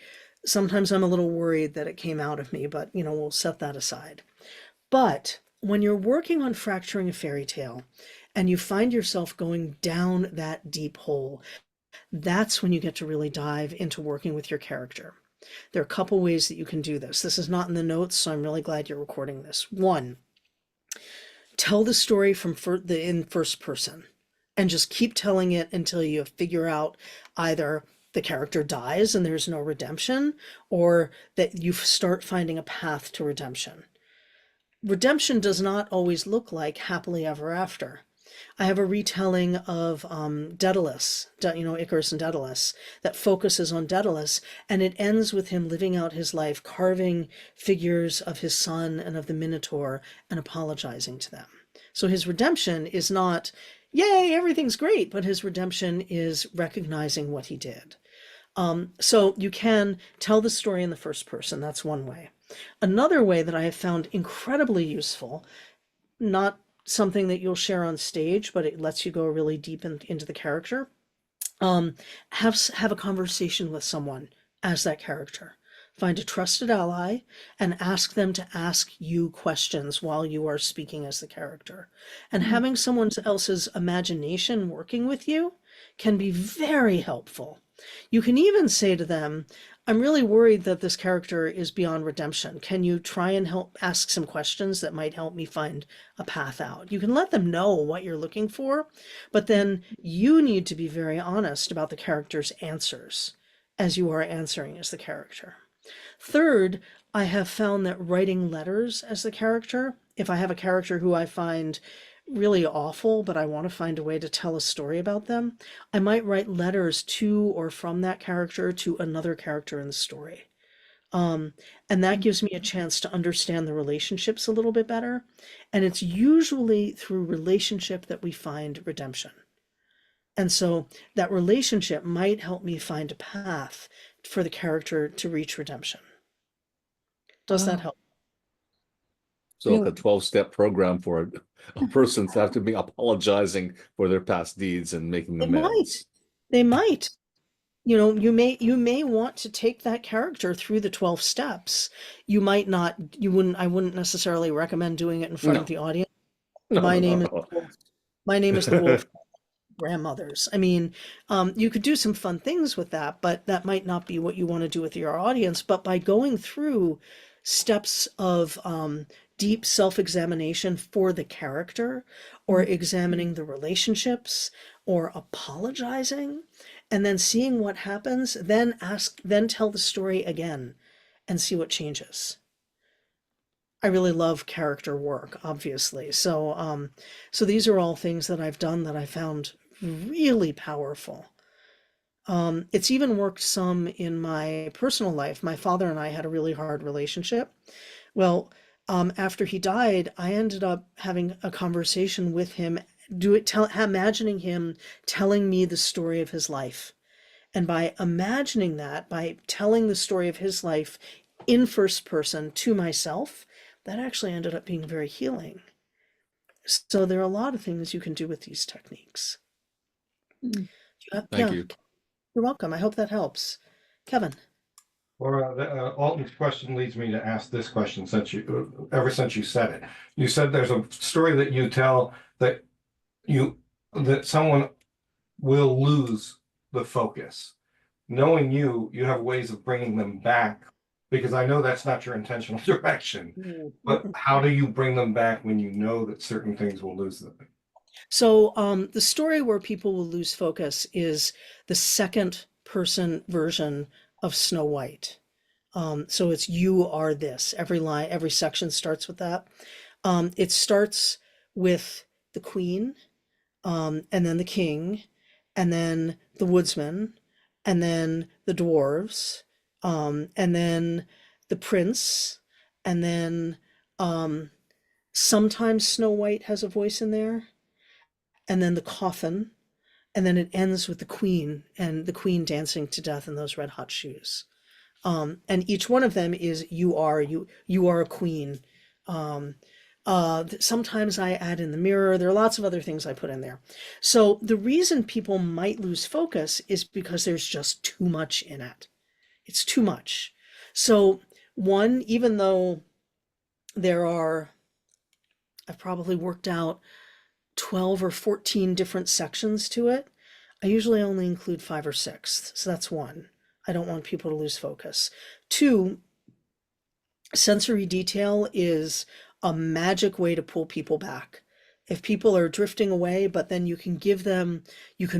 Sometimes I'm a little worried that it came out of me, but we'll set that aside. But when you're working on fracturing a fairy tale, and you find yourself going down that deep hole, that's when you get to really dive into working with your character. There are a couple ways that you can do this. This is not in the notes, so I'm really glad you're recording this. One, tell the story from in first person and just keep telling it until you figure out either the character dies and there's no redemption, or that you start finding a path to redemption. Redemption does not always look like happily ever after. I have a retelling of Daedalus, Icarus and Daedalus, that focuses on Daedalus, and it ends with him living out his life, carving figures of his son and of the Minotaur and apologizing to them. So his redemption is not, yay, everything's great, but his redemption is recognizing what he did. So you can tell the story in the first person. That's one way. Another way that I have found incredibly useful, not something that you'll share on stage, but it lets you go really deep into the character. Have a conversation with someone as that character. Find a trusted ally and ask them to ask you questions while you are speaking as the character. And having someone else's imagination working with you can be very helpful. You can even say to them, I'm really worried that this character is beyond redemption. Can you try and ask some questions that might help me find a path out? You can let them know what you're looking for, but then you need to be very honest about the character's answers as you are answering as the character. Third, I have found that writing letters as the character, if I have a character who I find really awful, but I want to find a way to tell a story about them, I might write letters to or from that character to another character in the story. And that gives me a chance to understand the relationships a little bit better. And it's usually through relationship that we find redemption. And so that relationship might help me find a path for the character to reach redemption. Does that help? So like a 12-step program for a person to have to be apologizing for their past deeds and making amends. They might. You may want to take that character through the 12 steps. You might not, I wouldn't necessarily recommend doing it in front of the audience. My name is the wolf. Grandmothers. I mean, you could do some fun things with that, but that might not be what you want to do with your audience. But by going through steps of deep self-examination for the character, or examining the relationships, or apologizing, and then seeing what happens, then tell the story again and see what changes. I really love character work, obviously. So these are all things that I've done that I found really powerful. It's even worked some in my personal life. My father and I had a really hard relationship. Well, after he died, I ended up having a conversation with him, imagining him telling me the story of his life. And by imagining that, by telling the story of his life in first person to myself, that actually ended up being very healing. So there are a lot of things you can do with these techniques. Thank you. You're welcome. I hope that helps. Kevin. Laura, Alton's question leads me to ask this question ever since you said it. You said there's a story that you tell that someone will lose the focus. Knowing you have ways of bringing them back, because I know that's not your intentional direction. But how do you bring them back when you know that certain things will lose them? So the story where people will lose focus is the second person version of Snow White. So it's you are this. Every section starts with that. It starts with the queen, and then the king, and then the woodsman, and then the dwarves, and then the prince, and then sometimes Snow White has a voice in there, and then the coffin, and then it ends with the queen and the queen dancing to death in those red hot shoes. And each one of them is you are a queen. Sometimes I add in the mirror. There are lots of other things I put in there. So the reason people might lose focus is because there's just too much in it. It's too much. So one, even though I've probably worked out 12 or 14 different sections to it, I usually only include 5 or 6. So that's one. I don't want people to lose focus. Two, sensory detail is a magic way to pull people back. If people are drifting away, but then you can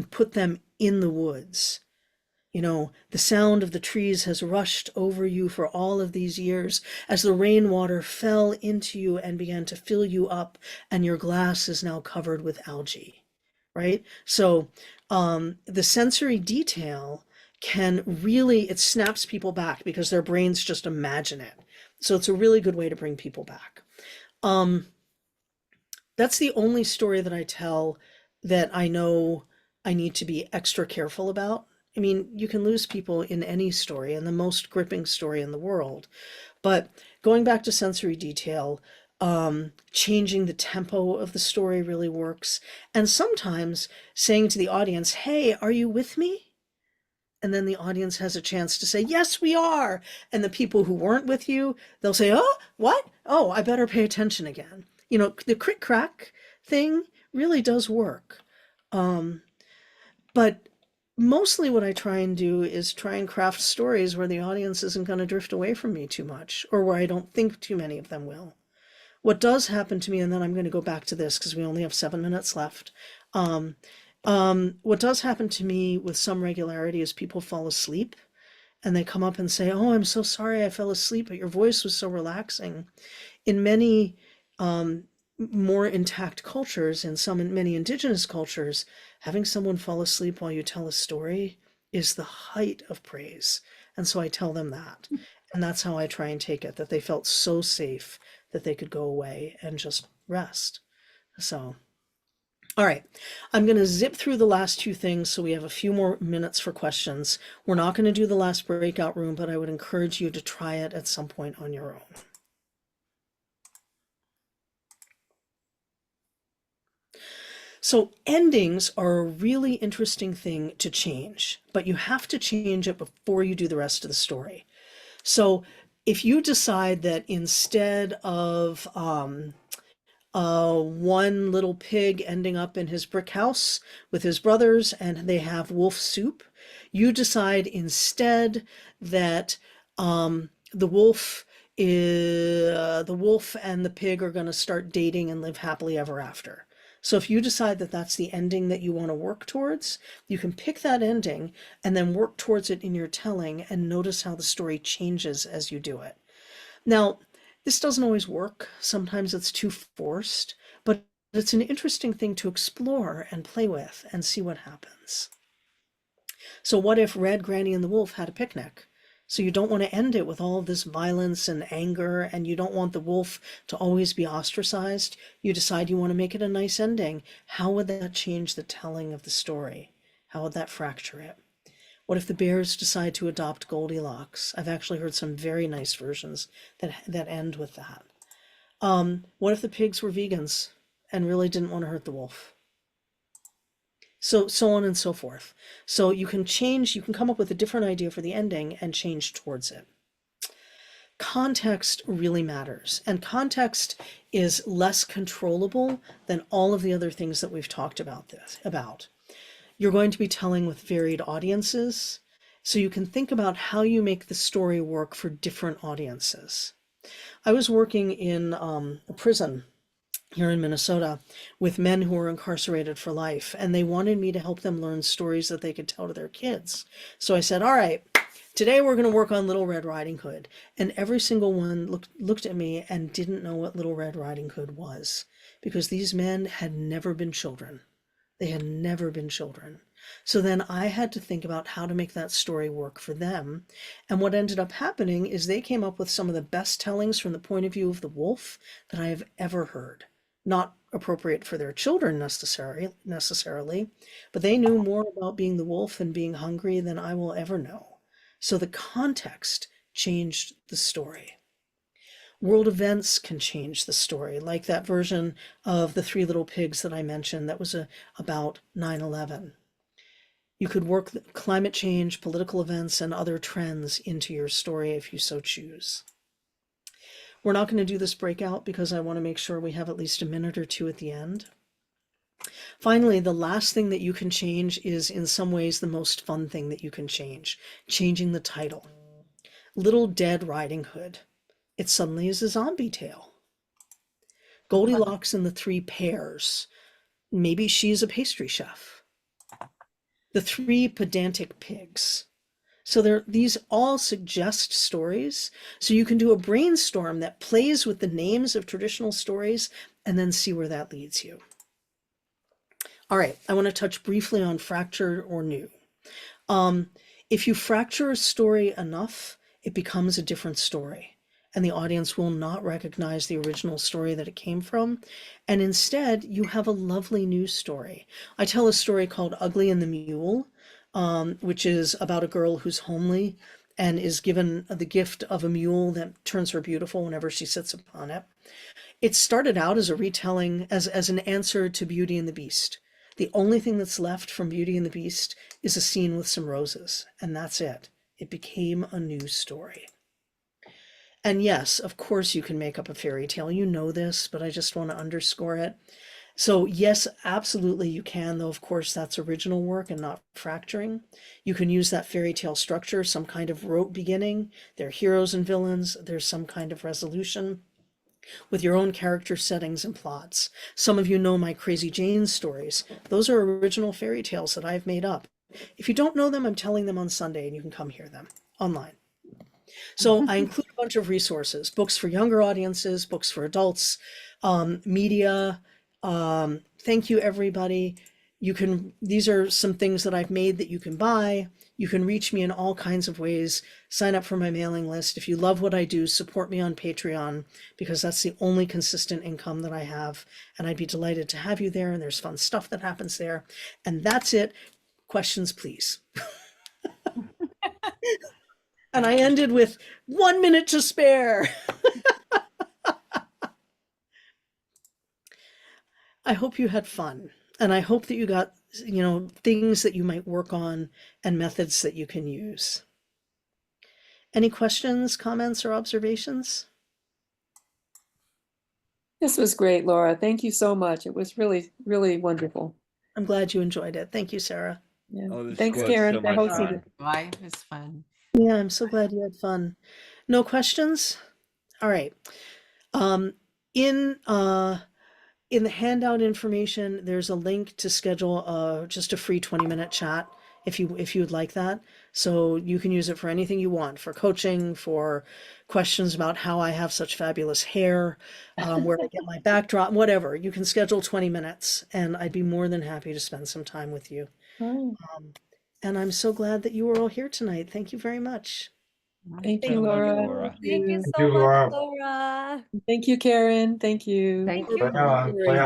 put them in the woods. You know, the sound of the trees has rushed over you for all of these years as the rainwater fell into you and began to fill you up, and your glass is now covered with algae, right? So the sensory detail it snaps people back because their brains just imagine it. So it's a really good way to bring people back. That's the only story that I tell that I know I need to be extra careful about. I mean, you can lose people in any story, and the most gripping story in the world. But going back to sensory detail, changing the tempo of the story really works. And sometimes saying to the audience, hey, are you with me? And then the audience has a chance to say, yes, we are. And the people who weren't with you, they'll say, oh, what? Oh, I better pay attention again. You know, the crick crack thing really does work. But mostly what I try and do is try and craft stories where the audience isn't going to drift away from me too much, or where I don't think too many of them will. What does happen to me, and then I'm going to go back to this because we only have 7 minutes left. What does happen to me with some regularity is people fall asleep and they come up and say, oh, I'm so sorry I fell asleep, but your voice was so relaxing. In many more intact cultures, in many indigenous cultures, having someone fall asleep while you tell a story is the height of praise. And so I tell them that. And that's how I try and take it, that they felt so safe that they could go away and just rest. So, all right, I'm going to zip through the last 2 things so we have a few more minutes for questions. We're not going to do the last breakout room, but I would encourage you to try it at some point on your own. So endings are a really interesting thing to change, but you have to change it before you do the rest of the story. So if you decide that instead of one little pig ending up in his brick house with his brothers and they have wolf soup, you decide instead that the wolf and the pig are going to start dating and live happily ever after. So if you decide that that's the ending that you want to work towards, you can pick that ending and then work towards it in your telling and notice how the story changes as you do it. Now, this doesn't always work. Sometimes it's too forced, but it's an interesting thing to explore and play with and see what happens. So what if Red, Granny, and the Wolf had a picnic? So you don't want to end it with all of this violence and anger, and you don't want the wolf to always be ostracized. You decide you want to make it a nice ending. How would that change the telling of the story? How would that fracture it? What if the bears decide to adopt Goldilocks? I've actually heard some very nice versions that end with that. What if the pigs were vegans and really didn't want to hurt the wolf? So on and so forth. So you can come up with a different idea for the ending and change towards it. Context really matters, and context is less controllable than all of the other things that we've talked about. You're going to be telling with varied audiences, so you can think about how you make the story work for different audiences. I was working in a prison here in Minnesota with men who were incarcerated for life, and they wanted me to help them learn stories that they could tell to their kids. So I said, all right, today we're going to work on Little Red Riding Hood. And every single one looked at me and didn't know what Little Red Riding Hood was, because these men had never been children. They had never been children. So then I had to think about how to make that story work for them. And what ended up happening is they came up with some of the best tellings from the point of view of the wolf that I have ever heard. Not appropriate for their children necessarily, but they knew more about being the wolf and being hungry than I will ever know. So the context changed the story. World events can change the story, like that version of The Three Little Pigs that I mentioned that was about 9/11. You could work climate change, political events, and other trends into your story if you so choose. We're not going to do this breakout because I want to make sure we have at least a minute or two at the end. Finally, the last thing that you can change is in some ways the most fun thing that you can change, changing the title. Little Dead Riding Hood. It suddenly is a zombie tale. Goldilocks and the Three Pears. Maybe she's a pastry chef. The Three Pedantic Pigs. So these all suggest stories. So you can do a brainstorm that plays with the names of traditional stories and then see where that leads you. All right, I want to touch briefly on fractured or new. If you fracture a story enough, it becomes a different story, and the audience will not recognize the original story that it came from. And instead, you have a lovely new story. I tell a story called Ugly and the Mule, which is about a girl who's homely and is given the gift of a mule that turns her beautiful whenever she sits upon it. It started out as a retelling, as an answer to Beauty and the Beast. The only thing that's left from Beauty and the Beast is a scene with some roses, and that's it. It became a new story. And yes, of course you can make up a fairy tale. You know this, but I just want to underscore it. So yes, absolutely you can, though of course that's original work and not fracturing. You can use that fairy tale structure, some kind of rote beginning. There are heroes and villains. There's some kind of resolution with your own character settings and plots. Some of you know my Crazy Jane stories. Those are original fairy tales that I've made up. If you don't know them, I'm telling them on Sunday and you can come hear them online. So I include a bunch of resources, books for younger audiences, books for adults, media. Thank you, everybody. These are some things that I've made that you can buy. You can reach me in all kinds of ways. Sign up for my mailing list. If you love what I do, support me on Patreon, because that's the only consistent income that I have. And I'd be delighted to have you there. And there's fun stuff that happens there. And that's it. Questions, please. And I ended with 1 minute to spare. I hope you had fun. And I hope that you got, things that you might work on and methods that you can use. Any questions, comments, or observations? This was great, Laura. Thank you so much. It was really, really wonderful. I'm glad you enjoyed it. Thank you, Sarah. Yeah. Oh, this Thanks, was Karen, so for much hosting fun. it. Why? It was fun. Yeah, I'm so glad you had fun. No questions? All right. Um, in in the handout information, there's a link to schedule just a free 20-minute chat if you would like that. So you can use it for anything you want, for coaching, for questions about how I have such fabulous hair, where I get my backdrop, whatever. You can schedule 20 minutes, and I'd be more than happy to spend some time with you. Oh, And I'm so glad that you were all here tonight. Thank you very much. thank So you, much, Laura. Laura. Thank you Thank so you, much, Laura. Laura. Thank you, Karen. Thank you. Thank Your Play you. on, play story.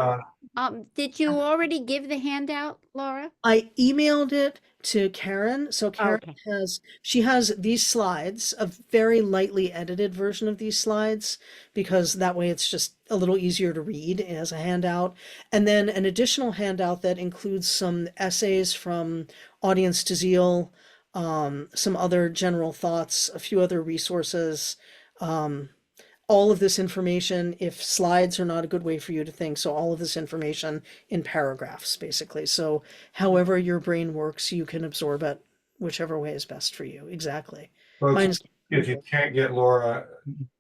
on. Did you already give the handout, Laura? I emailed it to Karen. So Karen Okay. has these slides, a very lightly edited version of these slides, because that way it's just a little easier to read as a handout. And then an additional handout that includes some essays from Audience to Zeal, some other general thoughts, a few other resources. All of this information, if slides are not a good way for you to think, so all of this information in paragraphs, basically. So however your brain works, you can absorb it whichever way is best for you. Exactly. Folks, Mine's if you can't get Laura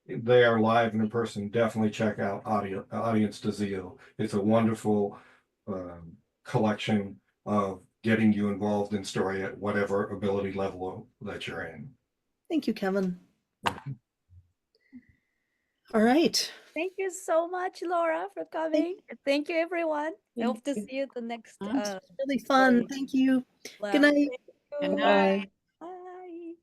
there live and in person, definitely check out Audience to Zeal. It's a wonderful collection of getting you involved in story at whatever ability level that you're in. Thank you, Kevin. All right. Thank you so much, Laura, for coming. Thank you, everyone. I hope to see you the next Really fun. story. Thank you. Well, Good night. thank Good you. night. Bye.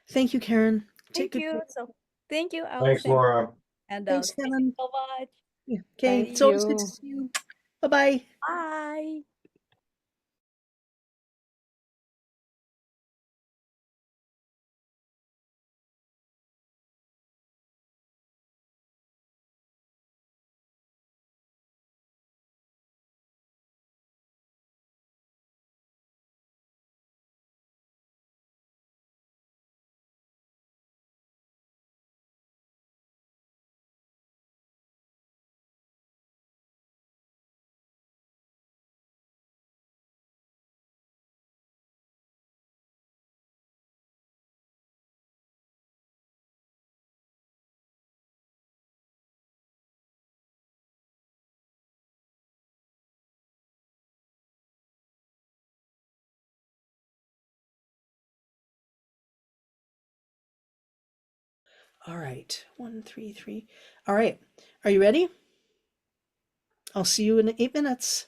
Thank you, Karen. Take Thank good you. care. So thank you. I'll Thanks, send Laura. Thanks, handouts. Thank you Kevin. so much. Yeah, okay. Thank It's always good to you. see you. Bye-bye. Bye. All right. 133. All right. Are you ready? I'll see you in 8 minutes.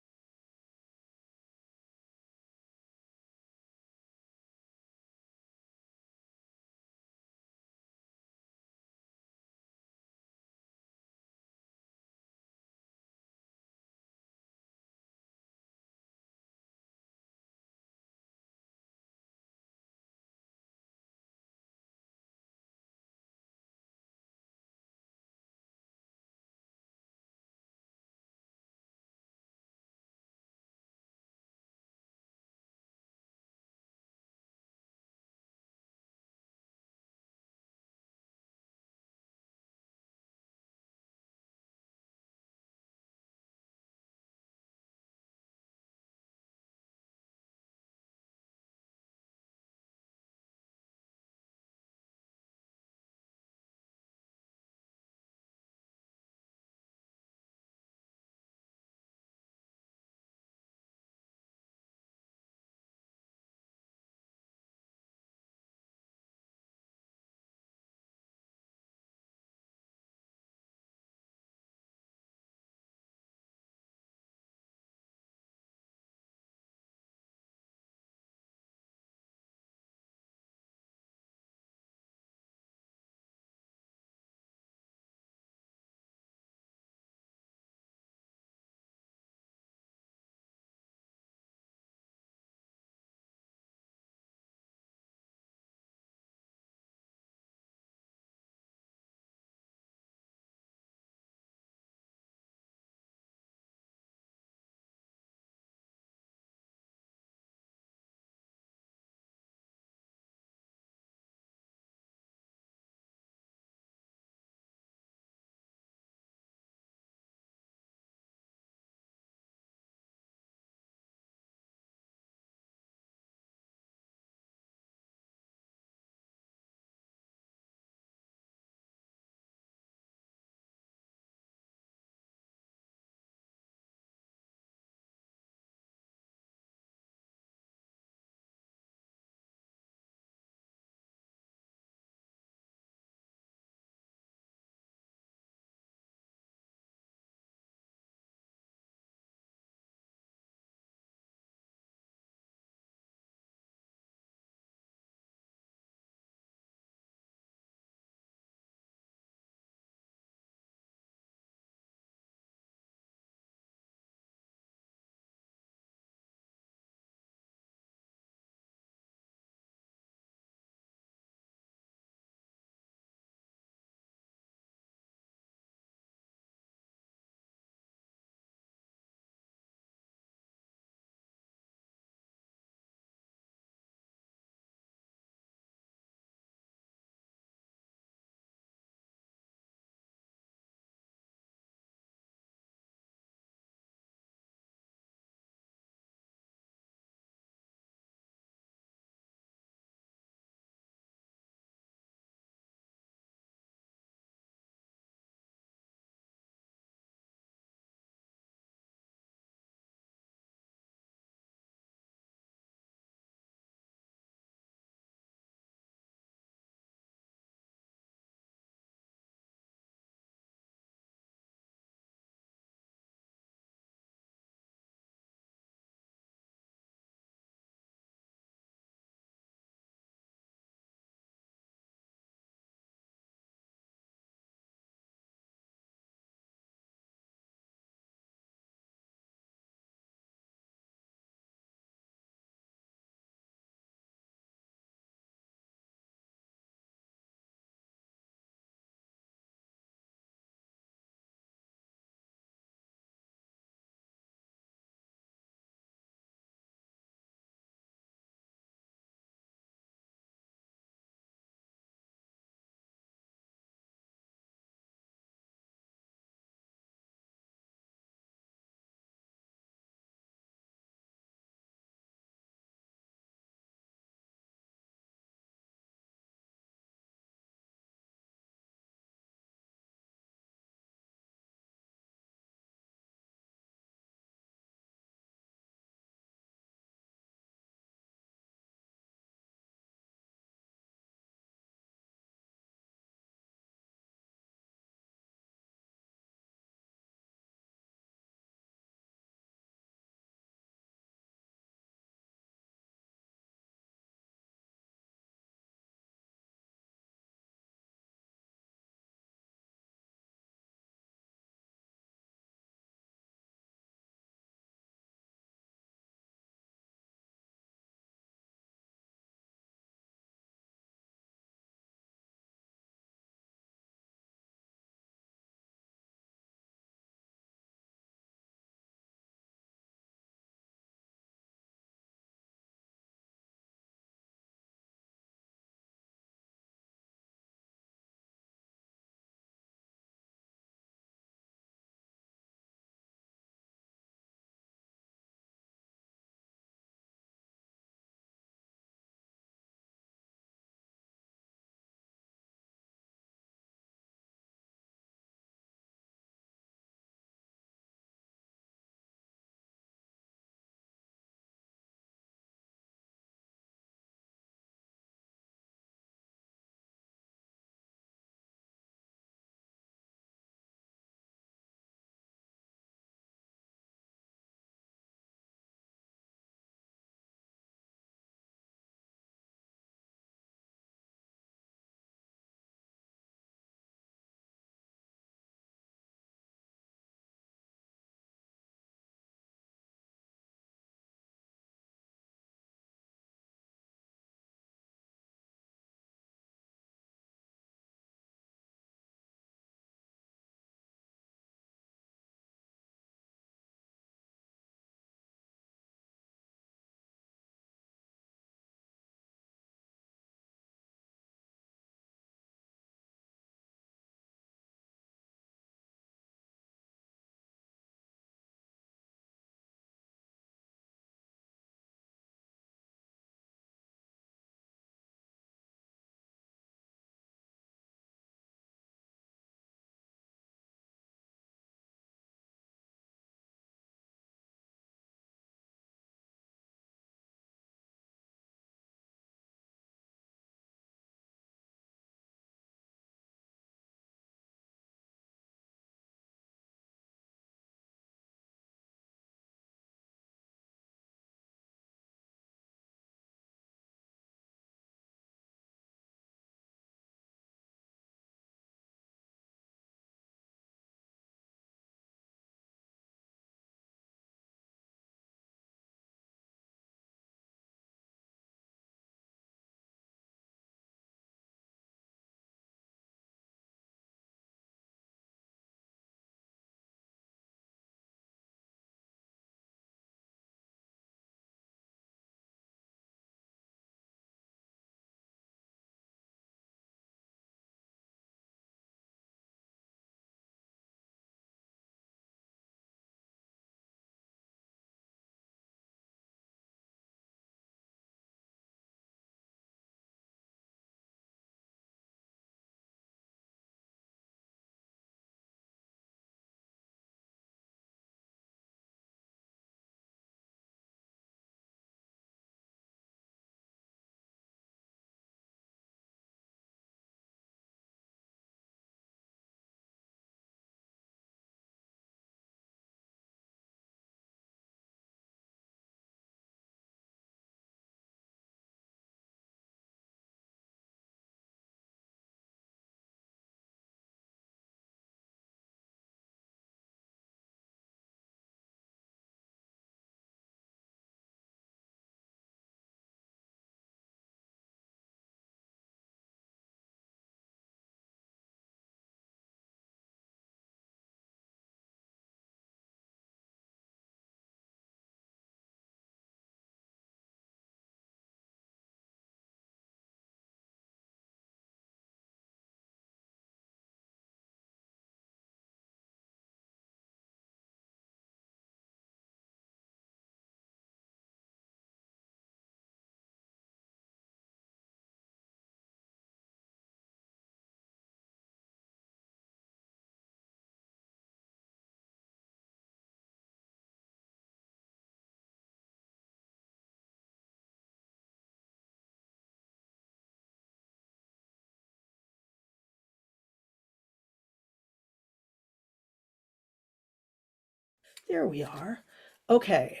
There we are. Okay,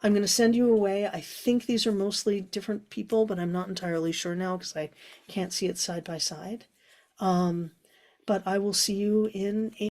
I'm going to send you away. I think these are mostly different people, but I'm not entirely sure now because I can't see it side by side. But I will see you in a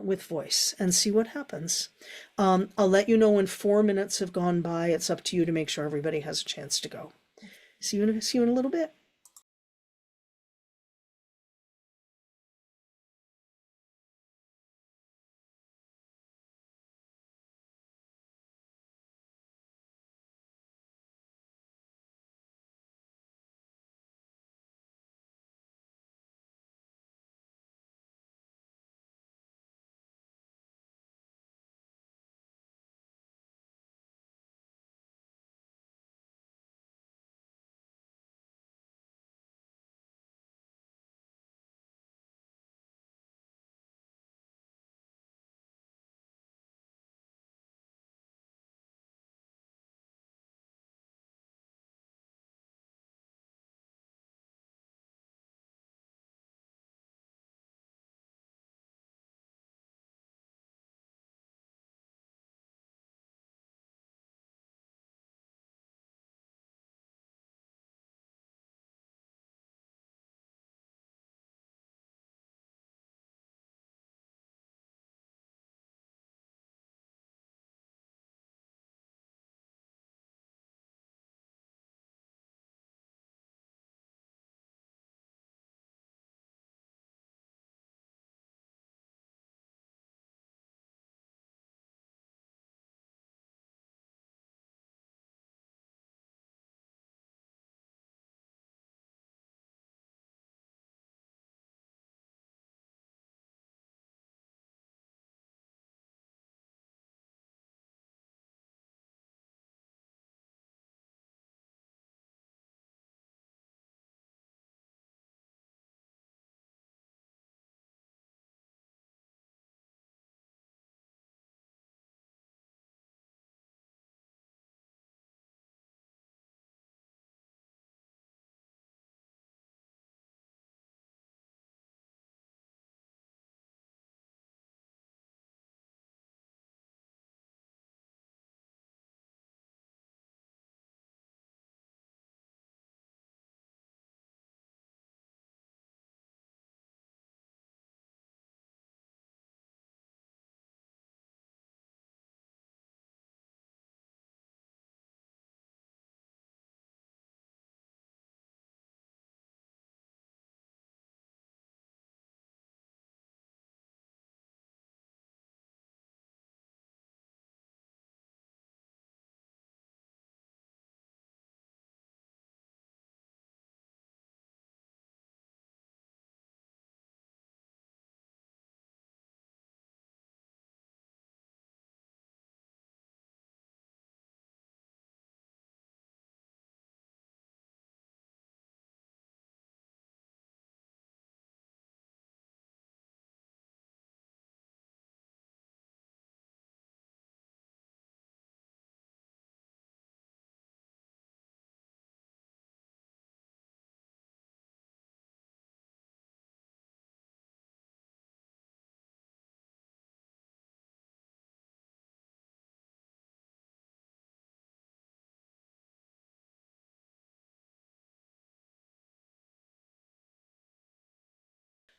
with voice and see what happens. I'll let you know when 4 minutes have gone by. It's up to you to make sure everybody has a chance to go. See you in a little bit.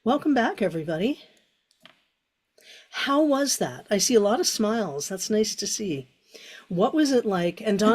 Welcome back, everybody. How was that? I see a lot of smiles. That's nice to see. What was it like? And Don,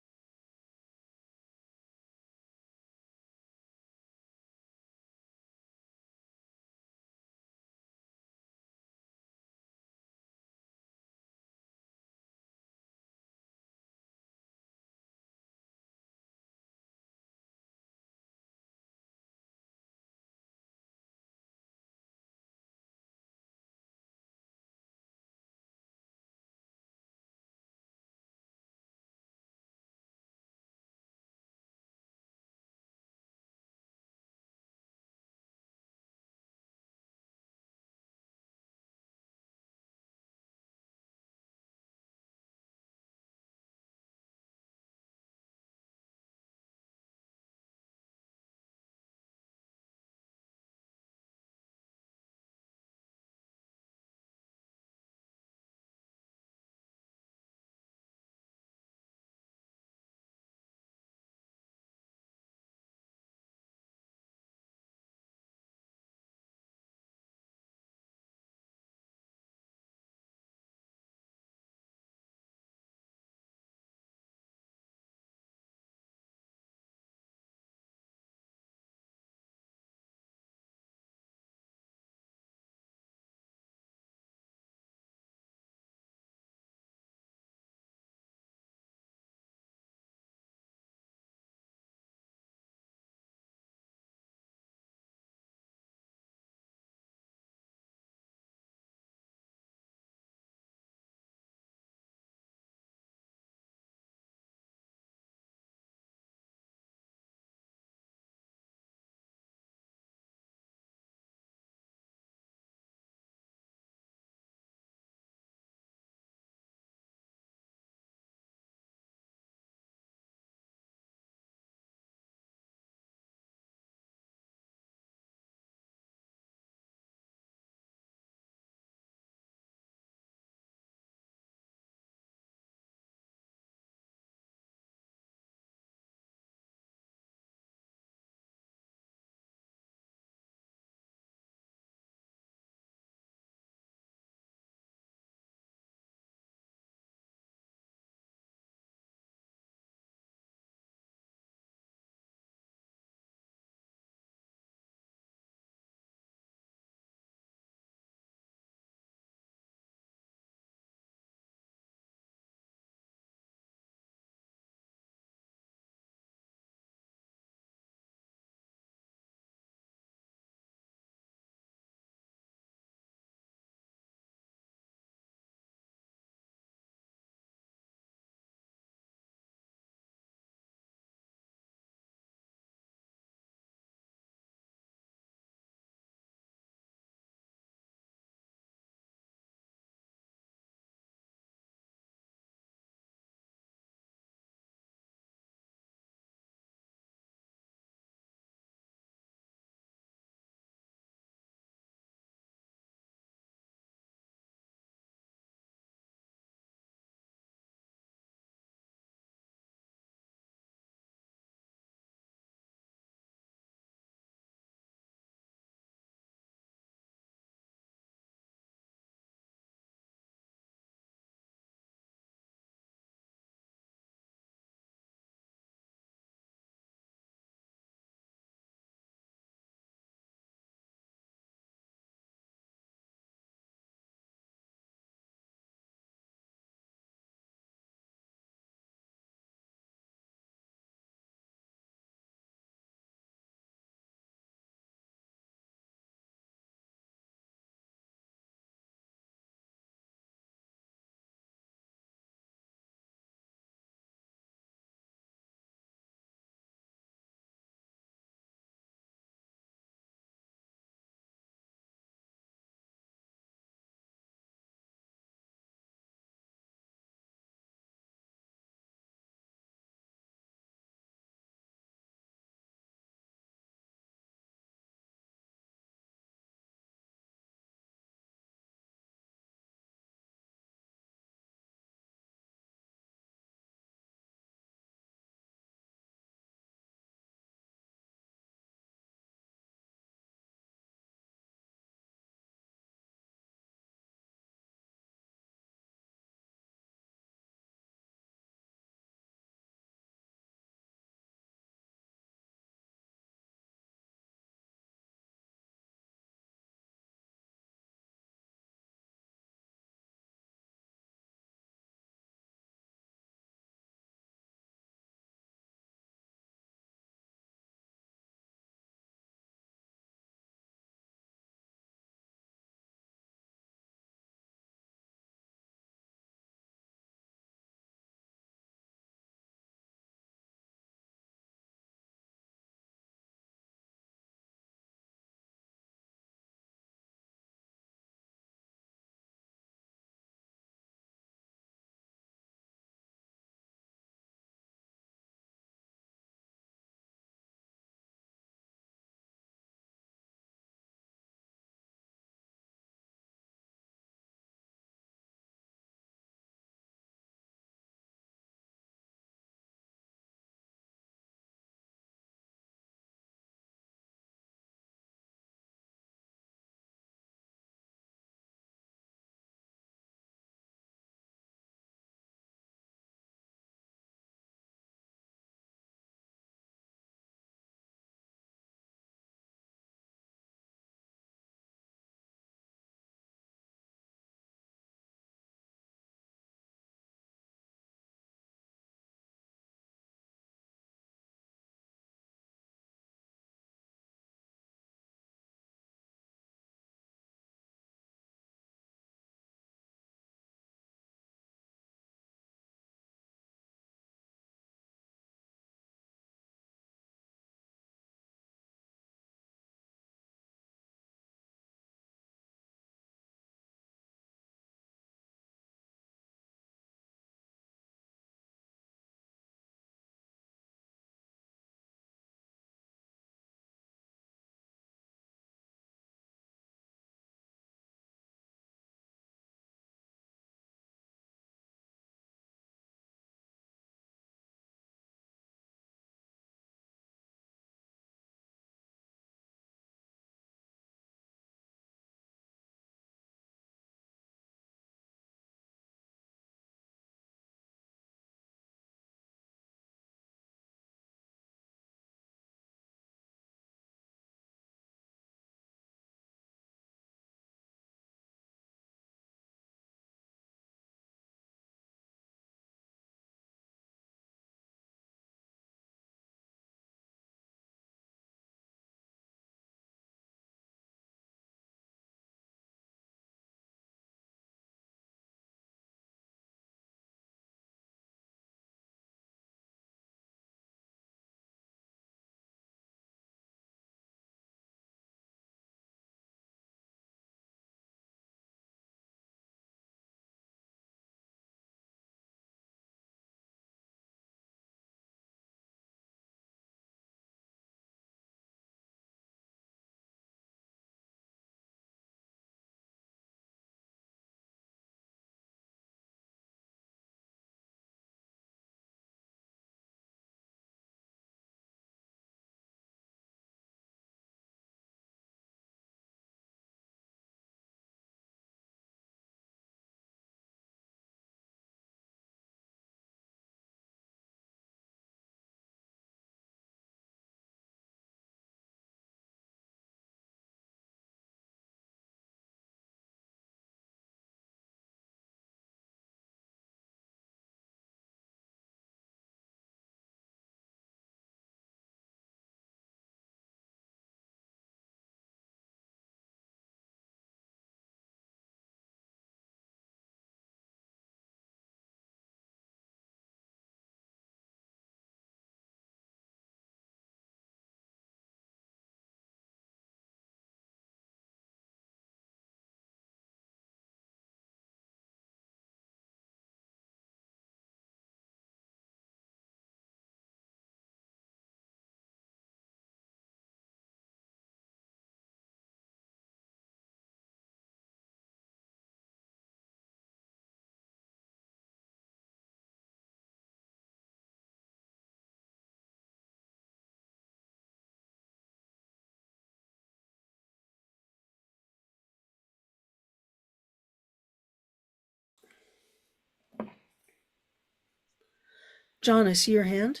John, I see your hand.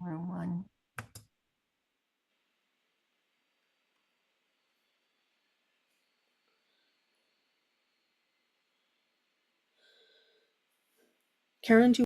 Wrong one. Karen, do you